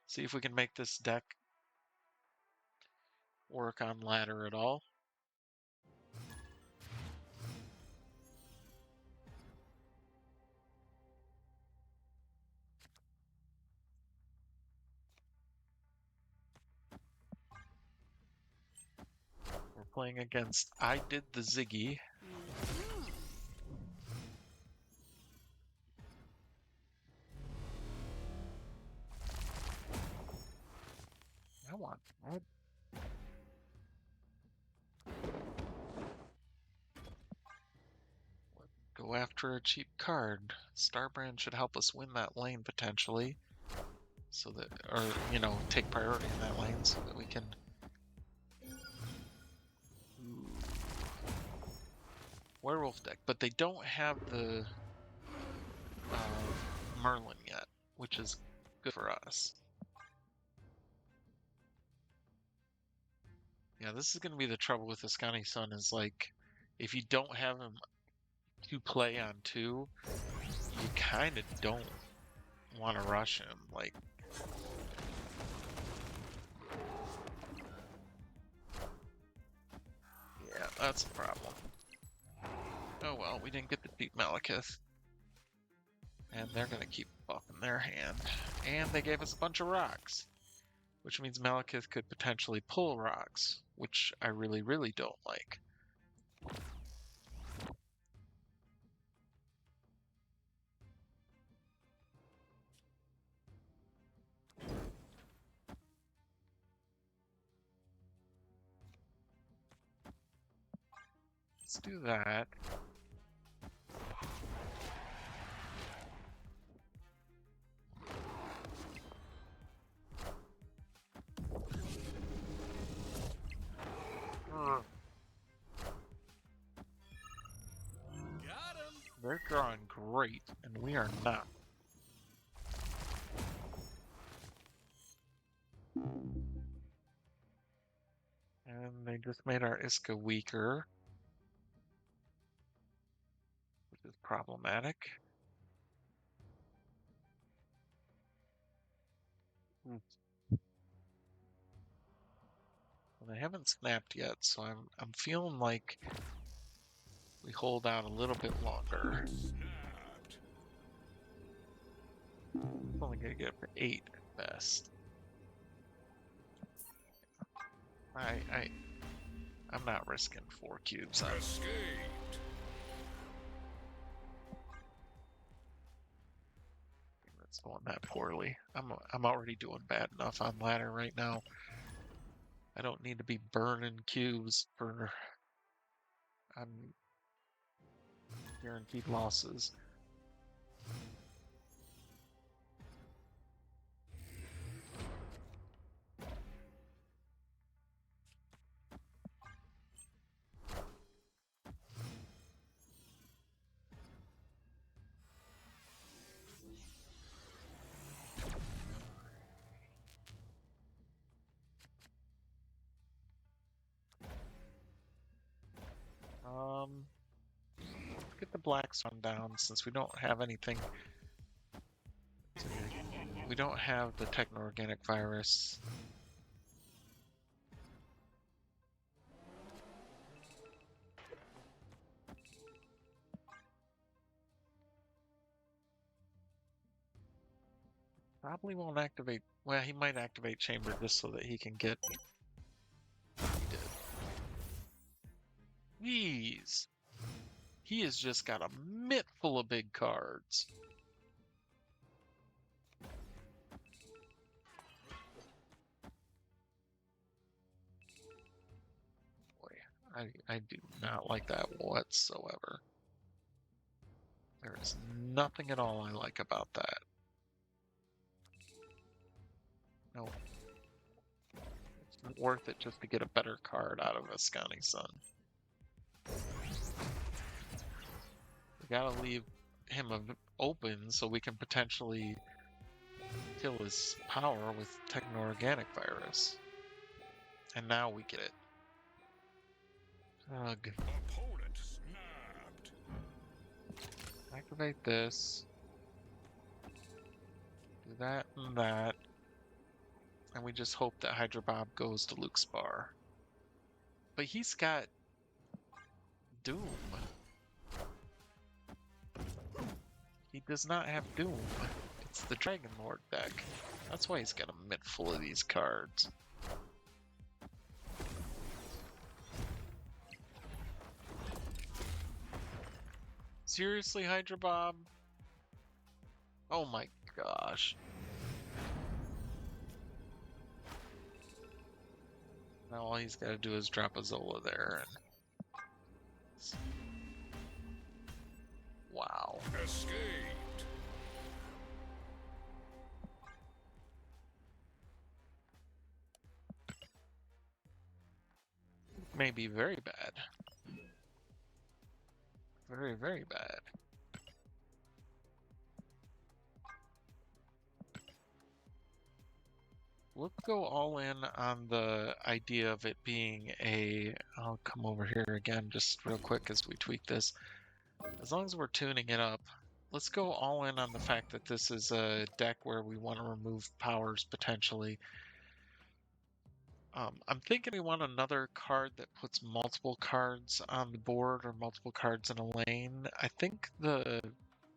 See if we can make this deck work on ladder at all. We're playing against I Did the Ziggy. I want that. Go after a cheap card. Starbrand should help us win that lane potentially. So that, or, you know, take priority in that lane so that we can. Ooh. Werewolf deck, but they don't have the Merlin yet, which is good for us. Yeah, this is going to be the trouble with Askani'Son is like, if you don't have him to play on 2, you kind of don't want to rush him. Like, yeah, that's a problem. Oh well, we didn't get to beat Malekith. And they're going to keep buffing their hand. And they gave us a bunch of rocks. Which means Malekith could potentially pull rocks, which I really, really don't like. Let's do that. Got him. They're drawing great, and we are not. And they just made our Iska weaker, which is problematic. Well, they haven't snapped yet, so I'm feeling like we hold out a little bit longer. Snapped. I'm only gonna get up to 8 at best. I'm not risking 4 cubes on Escaped. that's going that poorly. I'm already doing bad enough on ladder right now. I don't need to be burning cubes for on guaranteed losses. Black Swan down since we don't have anything. We don't have the techno-organic virus. Probably won't activate. Well, he might activate Chamber just so that he can get. He did. Jeez. He has just got a mitt full of big cards. Boy, I do not like that whatsoever. There is nothing at all I like about that. No. It's not worth it just to get a better card out of Askani'Son. We gotta leave him open so we can potentially kill his power with techno-organic virus. And now we get it. Ugh. Opponent snapped. Activate this. Do that and that. And we just hope that Hydra Bob goes to Luke's bar. But he's got Doom. He does not have Doom. It's the Dragon Lord deck. That's why he's got a mitt full of these cards. Seriously, Hydra Bob? Oh my gosh. Now all he's got to do is drop a Zola there. And... Wow. Escaped. May be very bad. Very, very bad. Let's go all in on the idea of it being a... I'll come over here again just real quick as we tweak this. As long as we're tuning it up, let's go all in on the fact that this is a deck where we want to remove powers potentially. I'm thinking we want another card that puts multiple cards on the board or multiple cards in a lane. I think the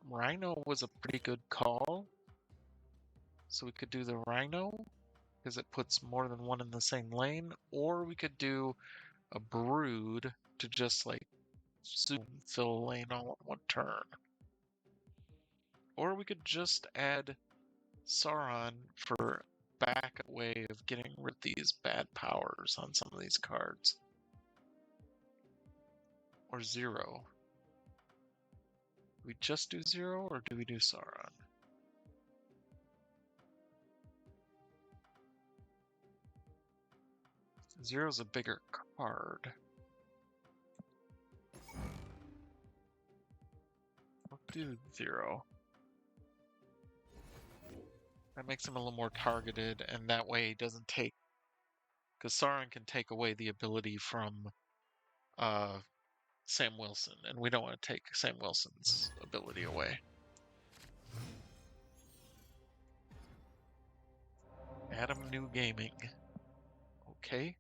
Rhino was a pretty good call. So we could do the Rhino, because it puts more than one in the same lane. Or we could do a Brood to just like zoom fill a lane all in one turn. Or we could just add Sauron for backup way of getting rid of these bad powers on some of these cards. Or Zero. Do we just do Zero or do we do Sauron? Zero's a bigger card. We'll do Zero. That makes him a little more targeted, and that way he doesn't take... Because Sauron can take away the ability from Sam Wilson, and we don't want to take Sam Wilson's ability away. Adam New Gaming. Okay.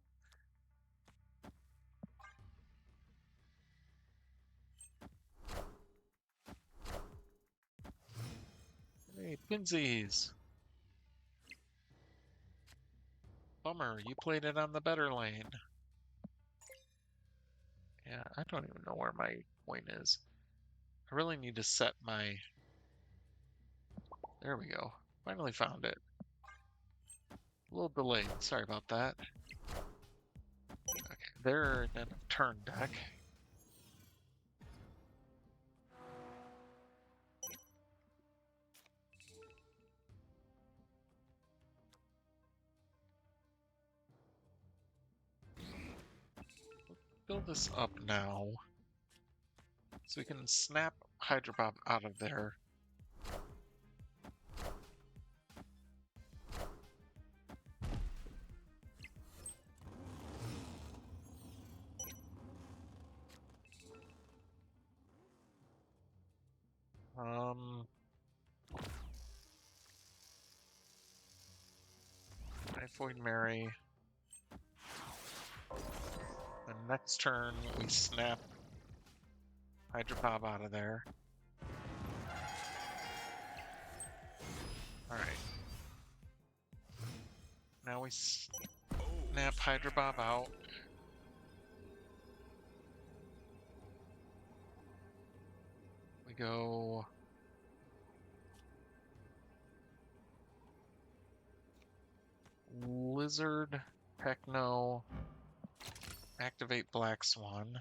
Hey, Twinsies. Bummer, you played it on the better lane. Yeah, I don't even know where my point is. I really need to set my... There we go. Finally found it. A little delayed. Sorry about that. Okay, they're in a turn deck. Build this up now. So we can snap Hydra Bob out of there. Typhoid Mary. The next turn, we snap Hydra Bob out of there. Alright. Now we snap Hydra Bob out. We go... Lizard, Techno, activate Black Swan.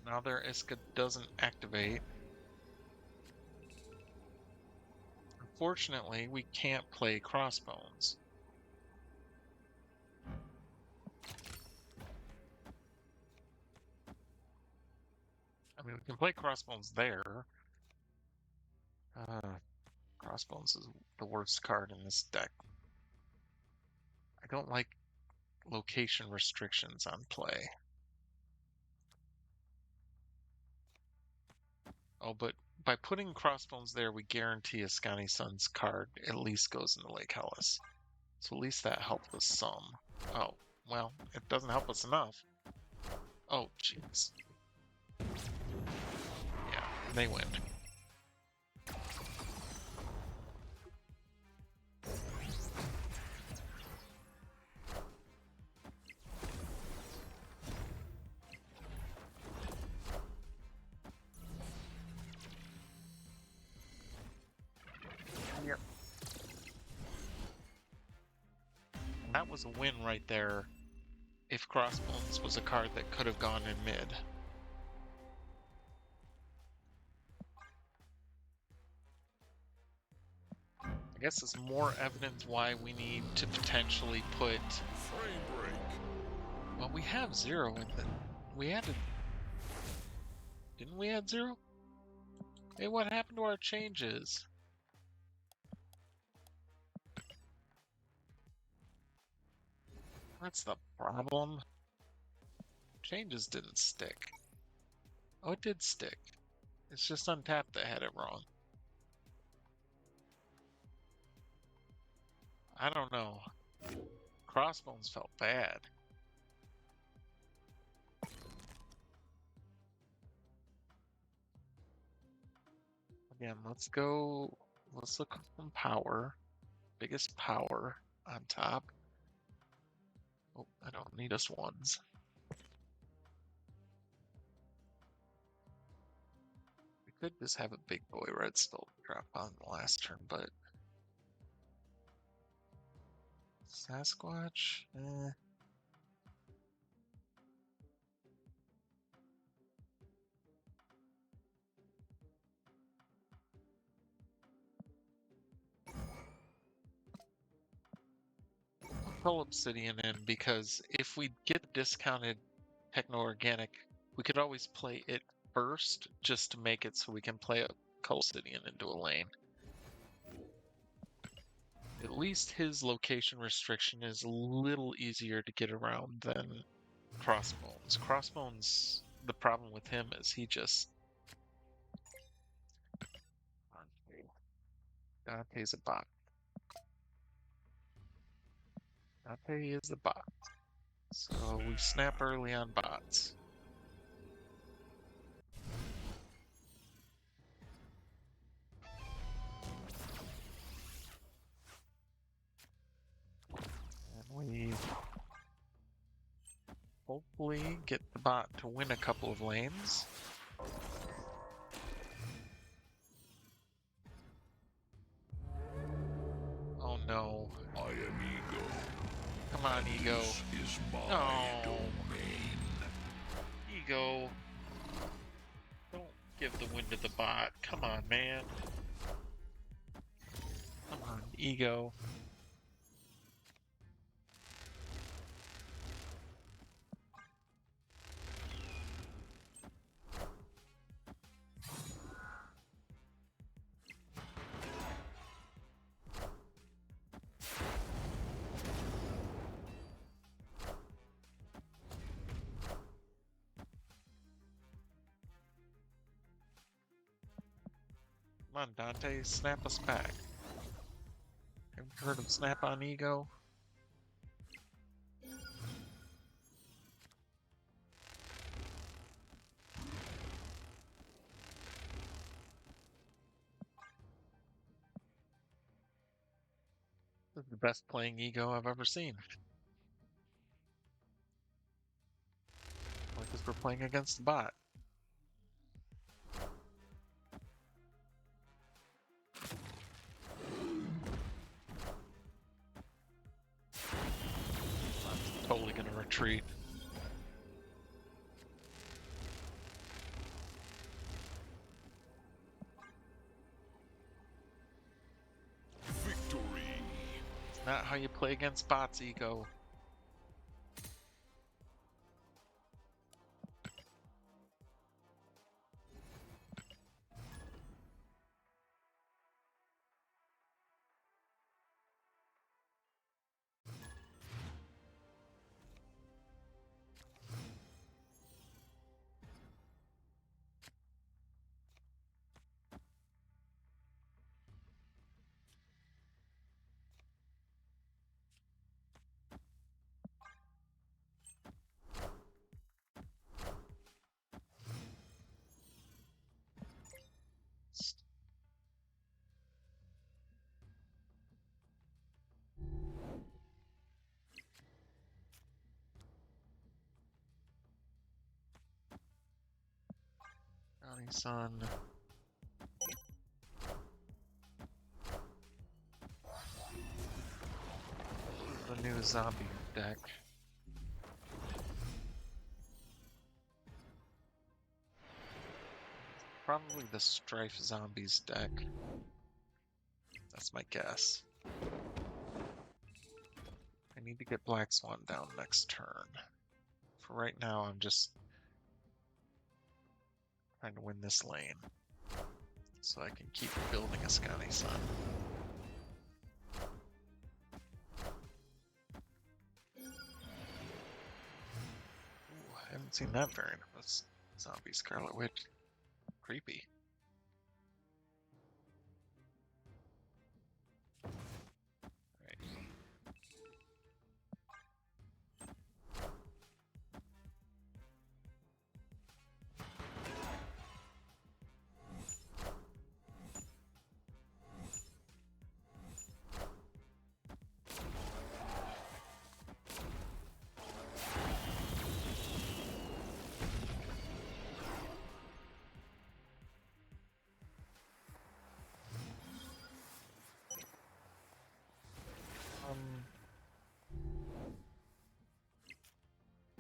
Now their Iska doesn't activate. Unfortunately, we can't play Crossbones. I mean, we can play Crossbones there. Crossbones is the worst card in this deck. I don't like location restrictions on play. Oh, but by putting Crossbones there, we guarantee Askani'Son's card at least goes into Lake Hellas. So at least that helped us some. Oh, well, it doesn't help us enough. Oh, jeez. Yeah, they win. Yep. And that was a win right there if Crossbones was a card that could have gone in mid. I guess it's more evidence why we need to potentially put... Frame break. Well, we have 0 in the... We added... Didn't we add 0? Hey, what happened to our changes? That's the problem. Changes didn't stick. Oh, it did stick. It's just Untapped that had it wrong. I don't know. Crossbones felt bad. Again, let's look from power. Biggest power on top. Oh, I don't need us ones. We could just have a big boy red spell drop on the last turn, but Sasquatch? Pull Obsidian in because if we get discounted Techno-Organic, we could always play it first just to make it so we can play a Cull Obsidian into a lane. At least his location restriction is a little easier to get around than Crossbones. Crossbones, the problem with him is he just... Dante's a bot. Dante is a bot. So we snap early on bots. And we hopefully get the bot to win a couple of lanes. Oh no. I am Ego. Come on, Ego. This is my No. domain. Ego. Don't give the win to the bot. Come on, man. Come on, Ego. Come on, Dante, snap us back. Have you heard of Snap on Ego? This is the best playing Ego I've ever seen. Like, because we're playing against the bot. I'm totally gonna retreat. Victory. It's not how you play against bots, Ego. Askani'Son. The new zombie deck. Probably the Strife Zombies deck. That's my guess. I need to get Black Swan down next turn. For right now, I'm just trying to win this lane. So I can keep building Askani'Son. Ooh, I haven't seen that variant of this zombie Scarlet Witch. Creepy. Right.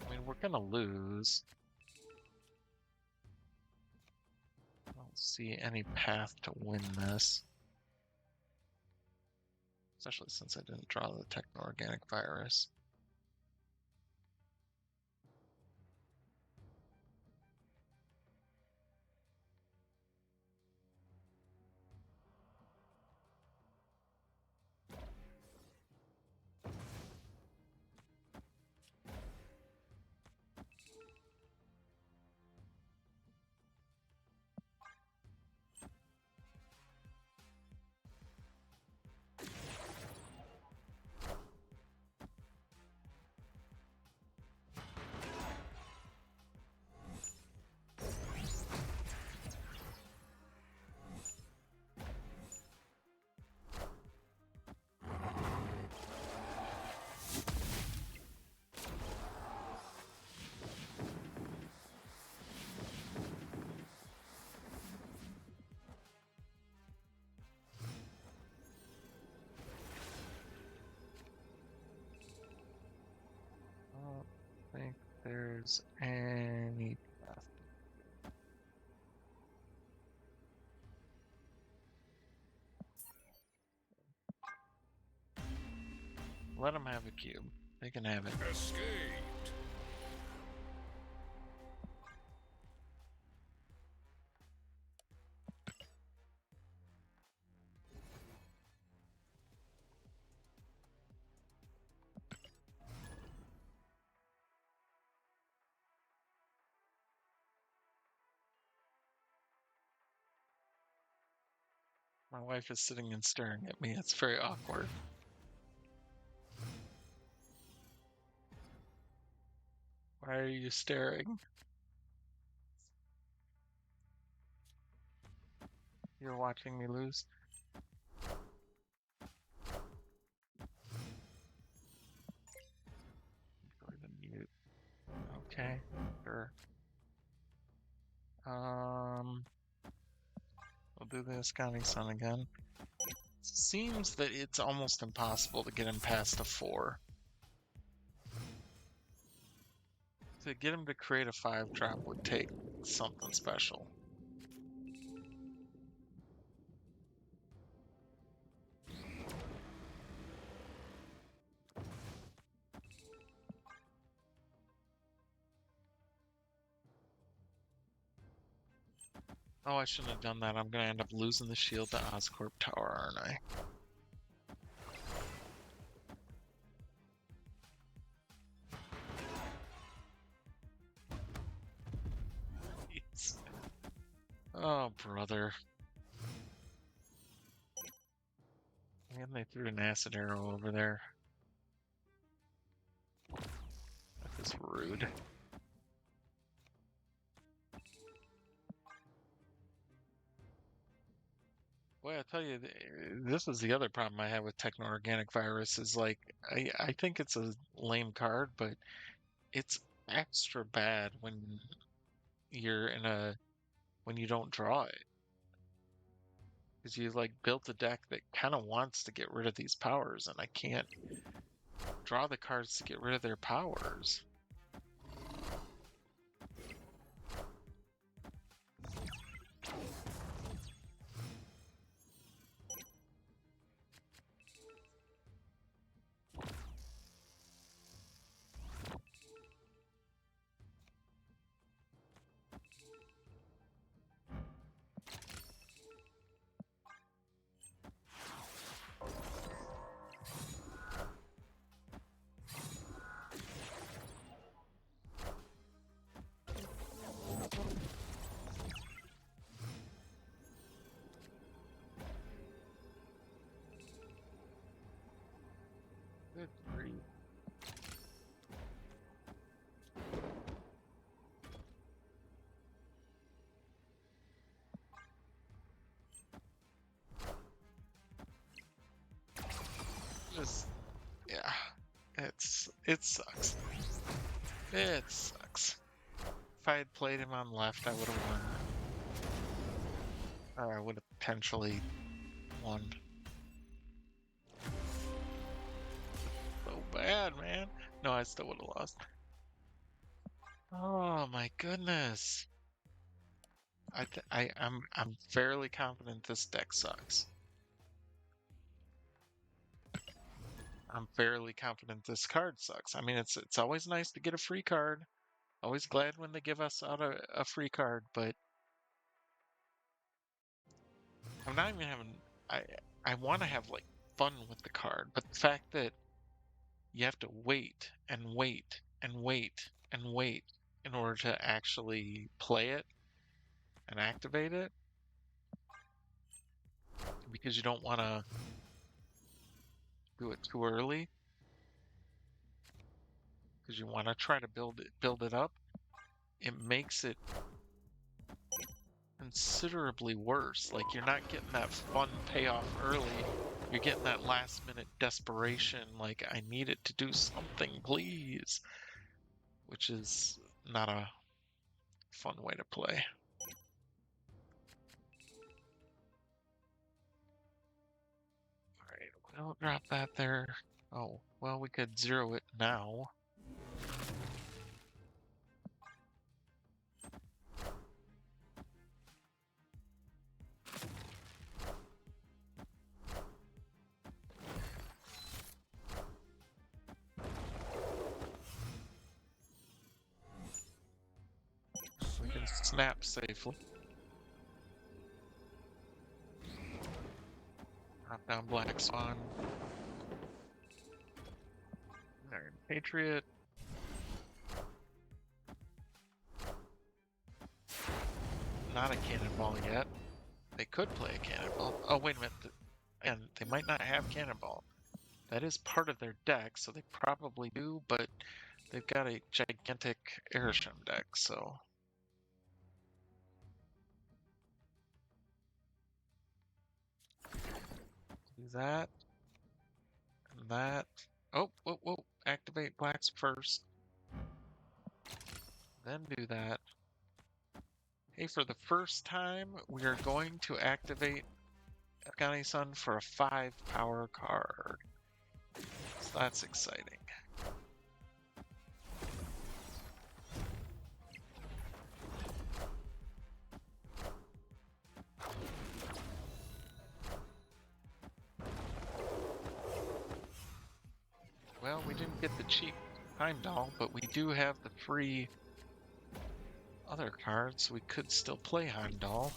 I mean, we're gonna lose. I don't see any path to win this. Especially since I didn't draw the techno-organic virus. I don't think there's any path. Let them have a cube. They can have it. Escaped. My wife is sitting and staring at me. It's very awkward. Why are you staring? You're watching me lose? Go to mute. Okay, sure. We'll do the Askani'Son again. Seems that it's almost impossible to get him past a 4. To get him to create a 5-drop would take something special. Oh, I shouldn't have done that. I'm gonna end up losing the shield to Oscorp Tower, aren't I? Jeez. Oh, brother. And they threw an acid arrow over there. That is rude. Boy, I tell you, this is the other problem I have with Techno-Organic Virus is like, I think it's a lame card, but it's extra bad when you're in a, when you don't draw it. Because you like built a deck that kind of wants to get rid of these powers, and I can't draw the cards to get rid of their powers. Good grief. Just, yeah, it sucks. It sucks. If I had played him on left, I would have won. Or I would have potentially won. So bad, man. No, I still would have lost. Oh my goodness. I'm fairly confident this deck sucks. I'm fairly confident this card sucks. I mean, it's always nice to get a free card. Always glad when they give us out a free card, but I'm not even having. I want to have like fun with the card, but the fact that you have to wait and wait and wait and wait in order to actually play it and activate it, because you don't want to do it too early, because you want to try to build it up, it makes it considerably worse. Like you're not getting that fun payoff early. You're getting that last minute desperation, like I need it to do something, please, which is not a fun way to play. Alright, we'll drop that there. Oh, well, we could zero it now. We can snap safely. Drop down Black Swan. Iron Patriot. Not a cannonball yet. They could play a cannonball. Oh, wait a minute. And they might not have cannonball. That is part of their deck, so they probably do, but they've got a gigantic Airshim deck, so... Do that. And that. Oh, whoa, whoa. Activate blacks first. Then do that. Hey, for the first time, we are going to activate Askani'Son for a 5 power card. So that's exciting. Well, we didn't get the cheap Heimdall, but we do have the free other cards, so we could still play Heimdall.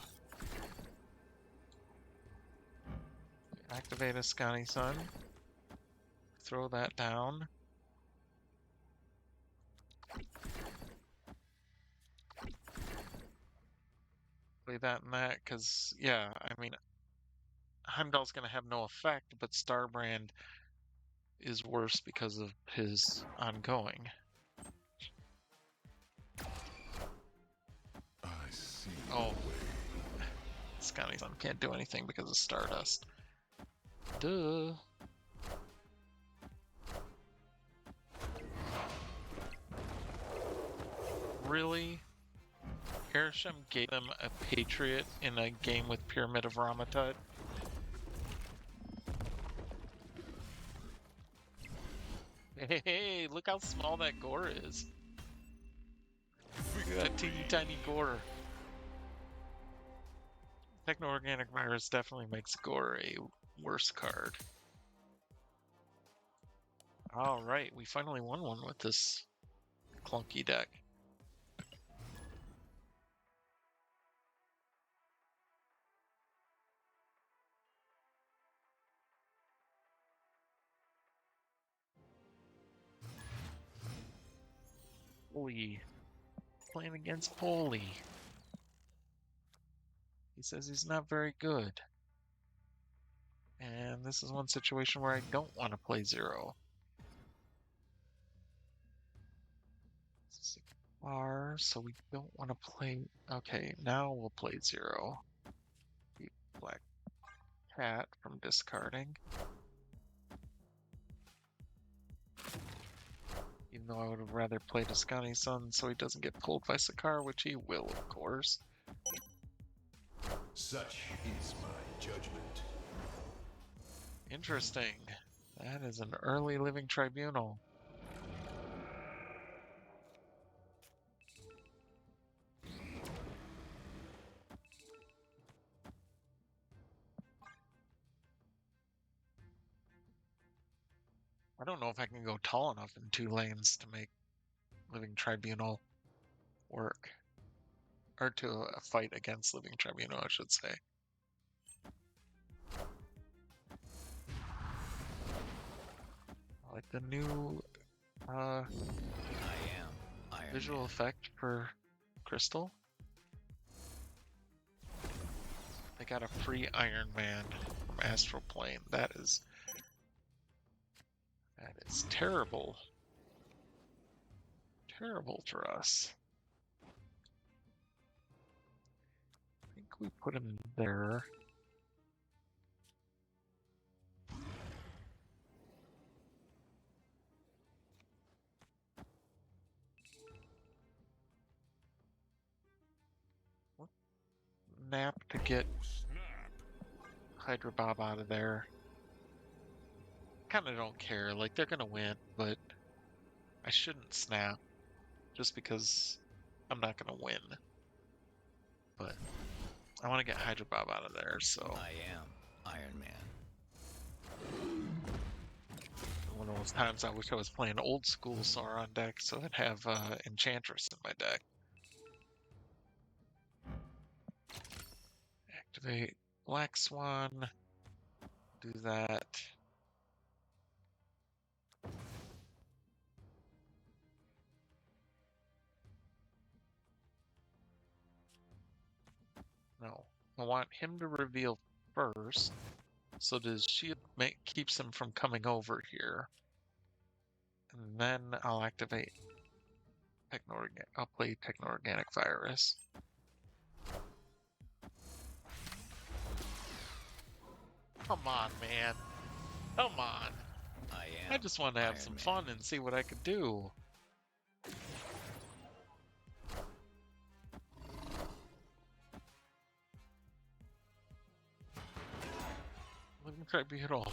Activate Askani'Son. Throw that down. Play that and that, because, yeah, I mean, Heimdall's going to have no effect, but Starbrand is worse because of his ongoing. I see. Oh, Askani'Son can't do anything because of Stardust. Duh. Really? Airshim gave them a Patriot in a game with Pyramid of Ramatut? Hey, look how small that gore is. Look at that teeny tiny gore. Techno-Organic Virus definitely makes gore a worse card. Alright, we finally won one with this clunky deck. Holy. Playing against Polly. He says he's not very good. And this is one situation where I don't want to play Zero. This is a bar, so we don't want to play... Okay, now we'll play Zero. Keep Black Cat from discarding. Even though I would have rather played Askani'Son so he doesn't get pulled by Sakar, which he will, of course. Such is my judgment. Interesting. That is an early Living Tribunal. I don't know if I can go tall enough in 2 lanes to make Living Tribunal work. Or to fight against Living Tribunal, I should say. I like the new I am Iron visual Man. effect for Crystal. They got a free Iron Man from Astral Plane. That is terrible. Terrible for us. I think we put him there. Nap to get Hydra Bob out of there. Kinda don't care. Like, they're gonna win, but I shouldn't snap just because I'm not gonna win. But I want to get Hydra Bob out of there, so. I am Iron Man. One of those times I wish I was playing old school Sauron deck, so I'd have Enchantress in my deck. Activate Black Swan. Do that. No. I want him to reveal first, so his shield keeps him from coming over here. And then I'll activate I'll play Techno-Organic Virus. Come on, man. Come on. I just want to have some fun and see what I could do. Let me try to be hit all.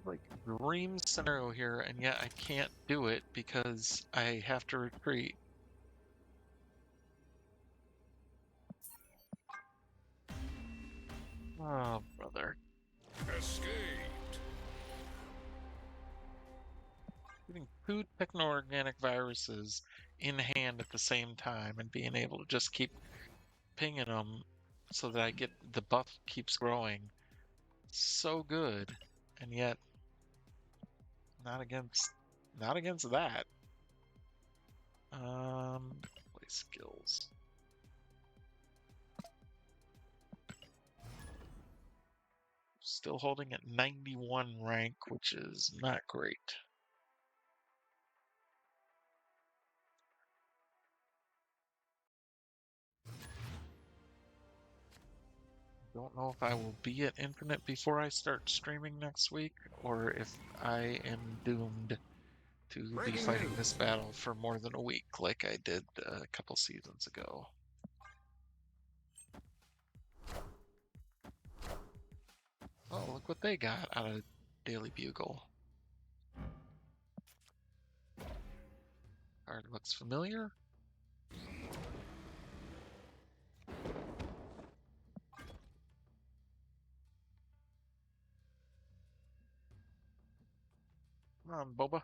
Like dream scenario here, and yet I can't do it because I have to retreat. Oh, brother. Escaped. Getting two techno-organic viruses in hand at the same time and being able to just keep pinging them so that I get the buff keeps growing. So good, and yet not against that. Play skills. Still holding at 91 rank, which is not great. Don't know if I will be at Infinite before I start streaming next week, or if I am doomed to be fighting this battle for more than a week like I did a couple seasons ago. Oh, look what they got out of Daily Bugle. Card looks familiar. Come on, Boba.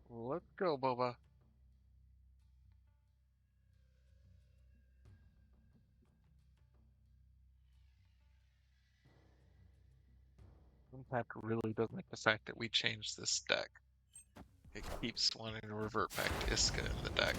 Let's go, Boba. Impact really does like the fact that we changed this deck. It keeps wanting to revert back to Iska in the deck.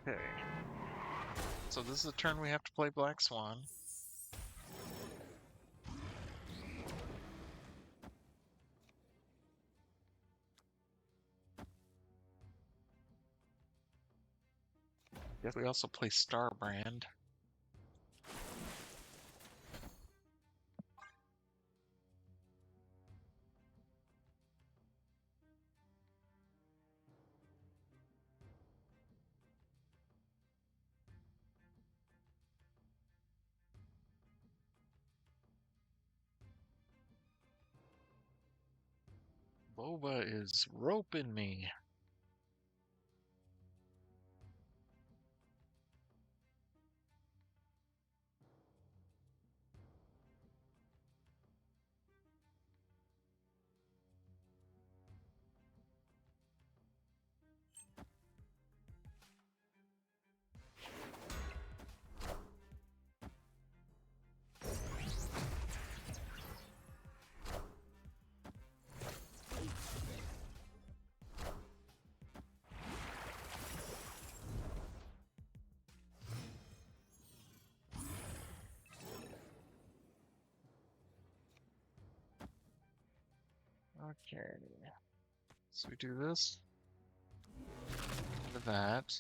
Okay. So this is the turn we have to play Black Swan. Guess we also play Starbrand. Boba is roping me. Okay. So we do this. Do that.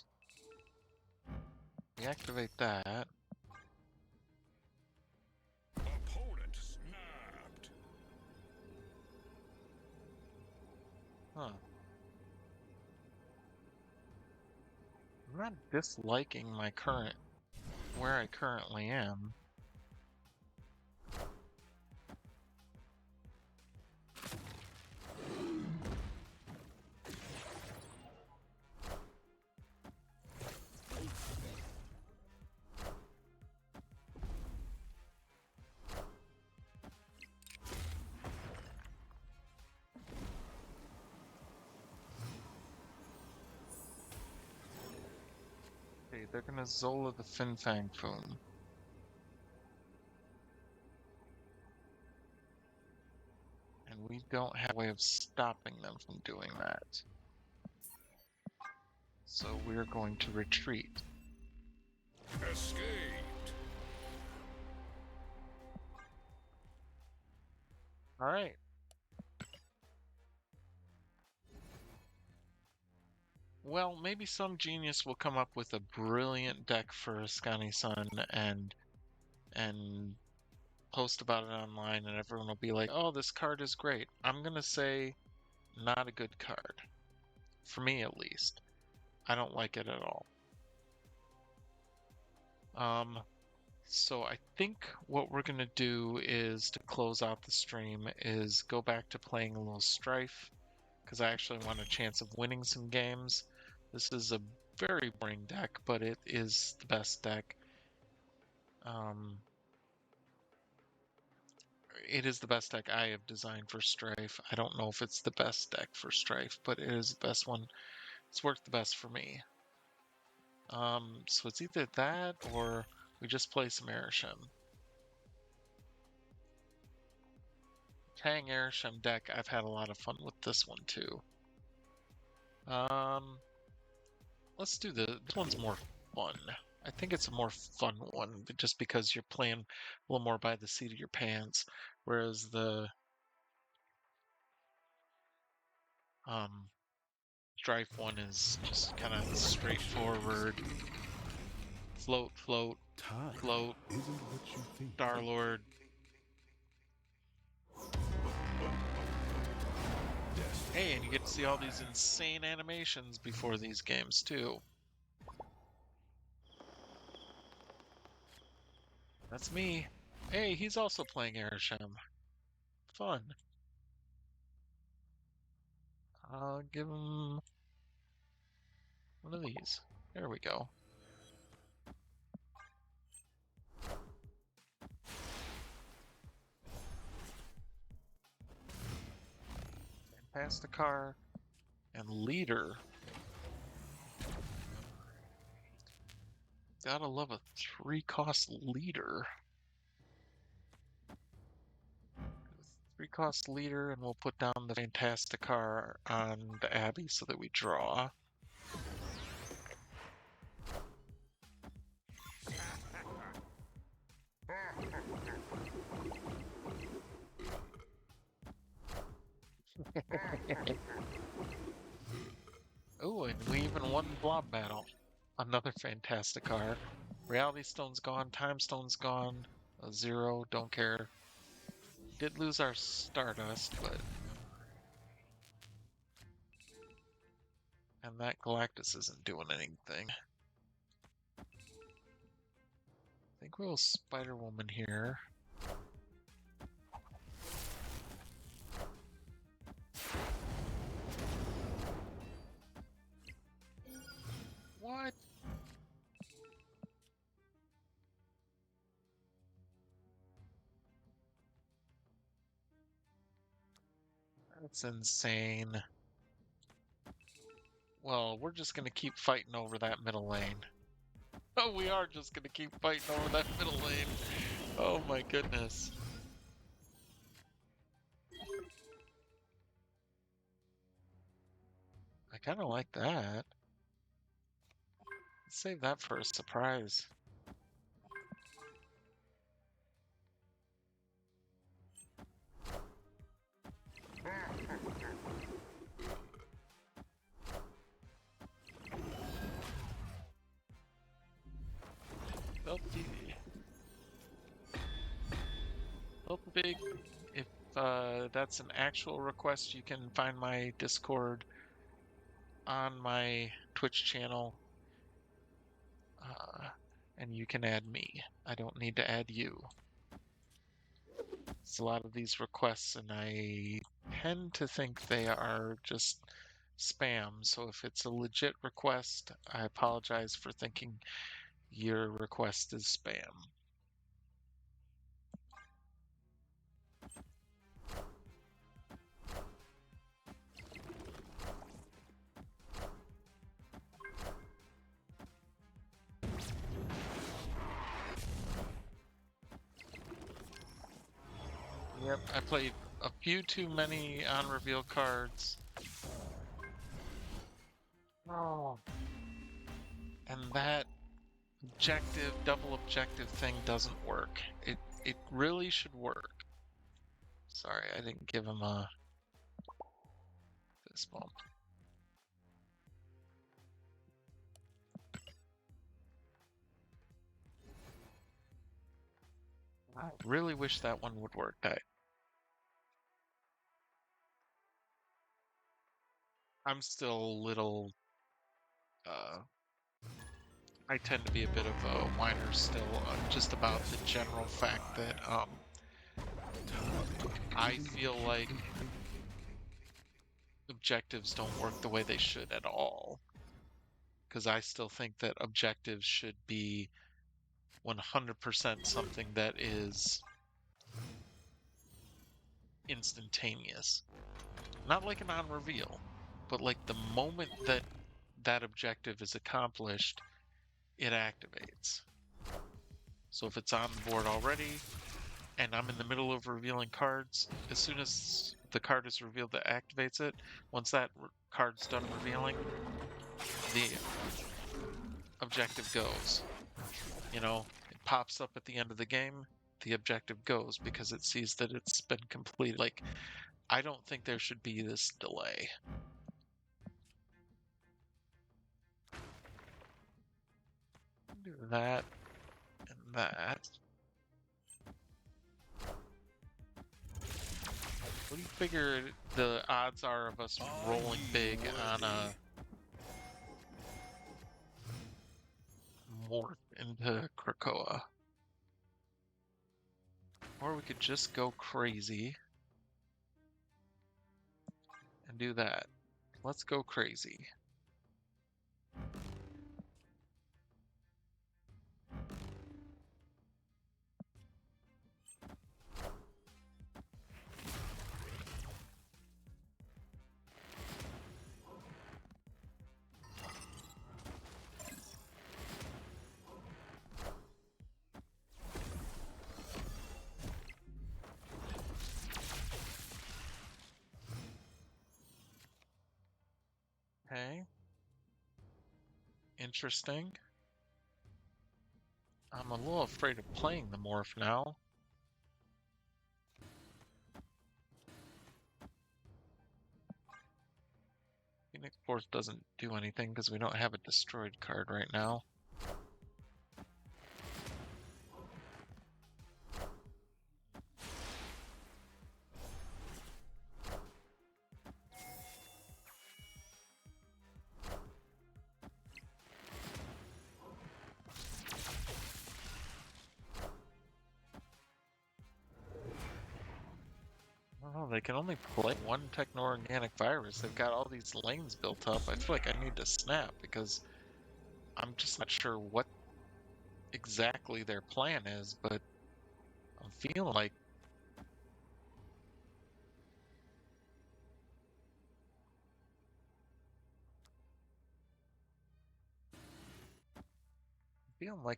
We activate that. Opponent snapped. Huh. I'm not disliking my where I currently am. Okay, they're gonna Zola the Fin Fang Foom. And we don't have a way of stopping them from doing that. So we're going to retreat. Escaped. Alright. Well, maybe some genius will come up with a brilliant deck for Askani'Son and post about it online, and everyone will be like, "Oh, this card is great." I'm gonna say, not a good card. For me, at least. I don't like it at all. So I think what we're gonna do is, to close out the stream, is go back to playing a little Strife, because I actually want a chance of winning some games. This is a very boring deck, but it is the best deck. It is the best deck I have designed for Strife. I don't know if it's the best deck for Strife, but it is the best one. It's worked the best for me. So it's either that or we just play some Arishem. Tang Arishem deck, I've had a lot of fun with this one too. Let's do this one's more fun. I think it's a more fun one, just because you're playing a little more by the seat of your pants, whereas the Strife one is just kind of straightforward. Float, float, float, Starlord. Hey, and you get to see all these insane animations before these games too. That's me. Hey, he's also playing Arishem. Fun. I'll give him one of these. There we go. Fantasticar and Leader. Gotta love a 3-cost Leader. 3-cost Leader, and we'll put down the Fantasticar on the Abbey so that we draw. Oh, and we even won Blob Battle. Another Fantasticar. Reality Stone's gone, Time Stone's gone. A 0, don't care. Did lose our Stardust, but... And that Galactus isn't doing anything. I think we'll Spider-Woman here. What? That's insane. Well, we're just gonna keep fighting over that middle lane. Oh, we are just gonna keep fighting over that middle lane. Oh my goodness. I kinda like that. Let's save that for a surprise. Help Big. If that's an actual request, you can find my Discord on my Twitch channel, and you can add me. I don't need to add you. It's a lot of these requests, and I tend to think they are just spam. So if it's a legit request, I apologize for thinking your request is spam. Yep, I played a few too many on reveal cards. Oh. And that double objective thing doesn't work. It really should work. Sorry, I didn't give him a fist bump. I really wish that one would work. I'm still a little. I tend to be a bit of a whiner still, just about the general fact that I feel like objectives don't work the way they should at all. Because I still think that objectives should be 100% something that is instantaneous. Not like an on reveal, but like the moment that that objective is accomplished, it activates. So if it's on the board already, and I'm in the middle of revealing cards, as soon as the card is revealed that activates it, once that card's done revealing, the objective goes. You know, it pops up at the end of the game, the objective goes because it sees that it's been completed. Like, I don't think there should be this delay. Do that and that. What do you figure the odds are of us rolling big on a morph into Krakoa? Or we could just go crazy and do that. Let's go crazy. Okay. Interesting. I'm a little afraid of playing the morph now. Phoenix Force doesn't do anything because we don't have a destroyed card right now. Oh, they can only play one techno-organic virus. They've got all these lanes built up. I feel like I need to snap because I'm just not sure what exactly their plan is, but I'm feeling like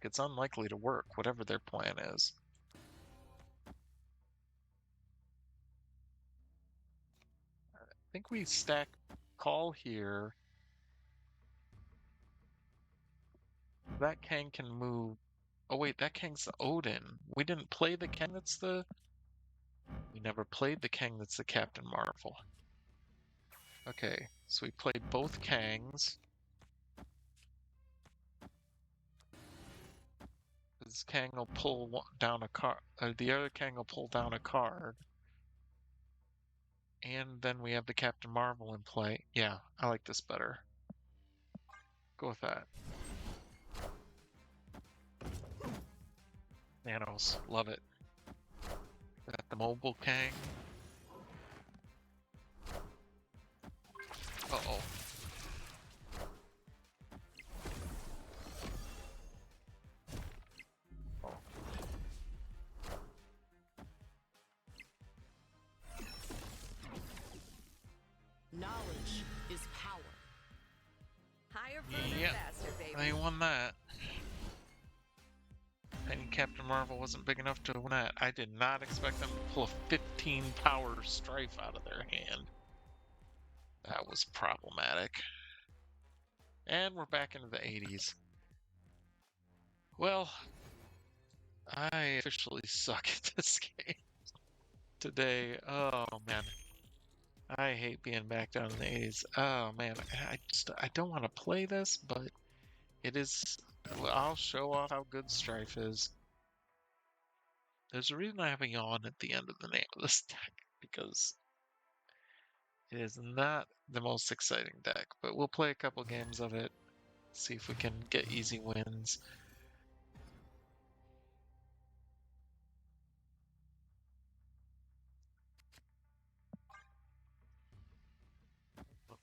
it's unlikely to work, whatever their plan is. I think we stack call here. That Kang can move. Oh wait, that Kang's the Odin. We didn't play the Kang that's the... We never played the Kang that's the Captain Marvel. Okay, so we played both Kangs. this Kang will pull down a card. The other Kang will pull down a card. And then we have the Captain Marvel in play. Yeah, I like this better. Go with that. Nanos, love it. Got the mobile Kang. Uh-oh. Knowledge is power. Higher, further, Yep. faster, baby. They won that. And Captain Marvel wasn't big enough to win that. I did not expect them to pull a 15 power strife out of their hand. That was problematic. And we're back into the 80s. Well, I officially suck at this game today. Oh man. I hate being back down in the 80s. Oh man, I don't want to play this, but it is. I'll show off how good Strife is. There's a reason I have a yawn at the end of the name of this deck, because it is not the most exciting deck, but we'll play a couple games of it, see if we can get easy wins.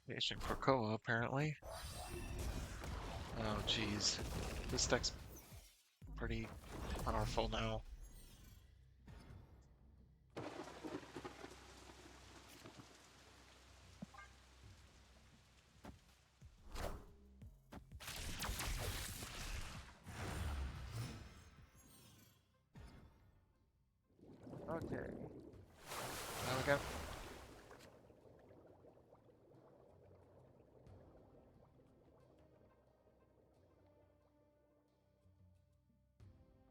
Location Krakoa, apparently. Oh, geez. This deck's pretty powerful now. Okay. Now we got.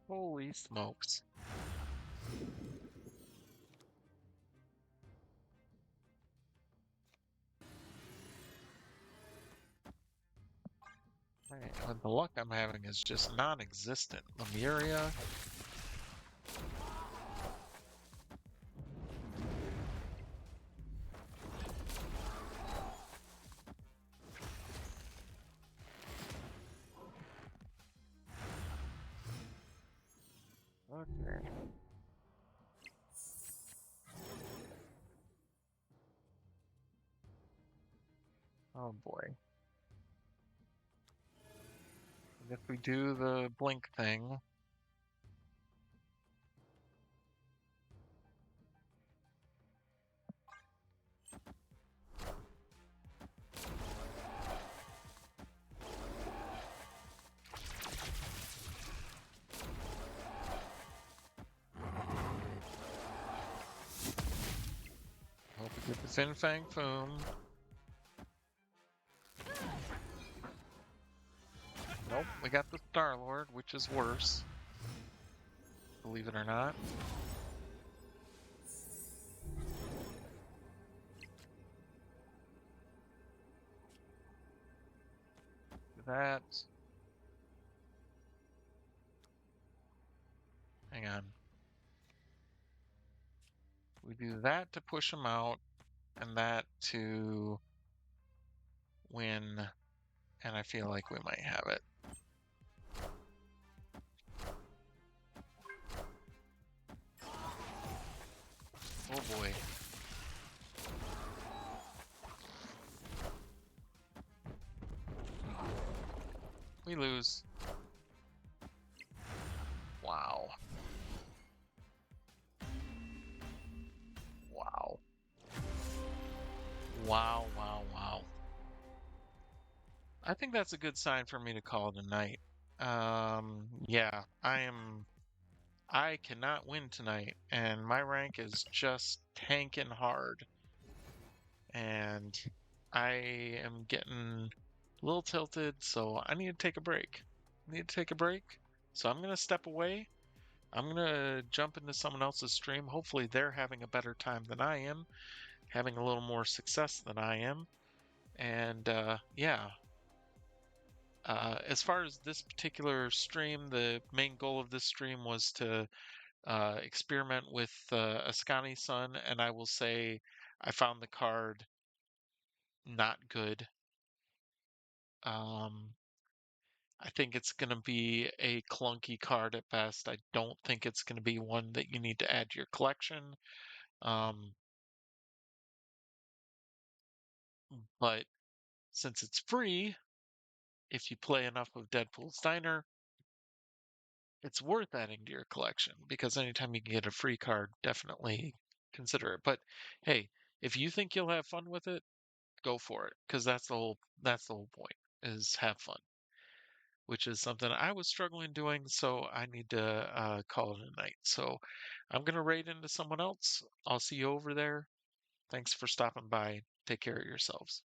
Holy smokes. Right, the luck I'm having is just non-existent. Lemuria. Okay. Oh boy. I guess we do the blink thing. Hope we get the Fin Fang Foom. Nope, we got the Star-Lord, which is worse. Believe it or not. That. Hang on. We do that to push him out, and that to win, and I feel like we might have it. Oh boy. We lose. Wow. Wow. Wow, wow, wow. I think that's a good sign for me to call it a night. Yeah, I cannot win tonight, and my rank is just tanking hard. And I am getting a little tilted, so I need to take a break. So I'm going to step away. I'm going to jump into someone else's stream. Hopefully they're having a better time than I am, having a little more success than I am. And yeah, As far as this particular stream, the main goal of this stream was to experiment with Askani'Son, and I will say I found the card not good. I think it's going to be a clunky card at best. I don't think it's going to be one that you need to add to your collection. But since it's free, if you play enough of Deadpool's Diner, it's worth adding to your collection because anytime you can get a free card, definitely consider it. But hey, if you think you'll have fun with it, go for it because that's the whole point is have fun, which is something I was struggling doing, so I need to call it a night. So I'm gonna raid into someone else. I'll see you over there. Thanks for stopping by. Take care of yourselves.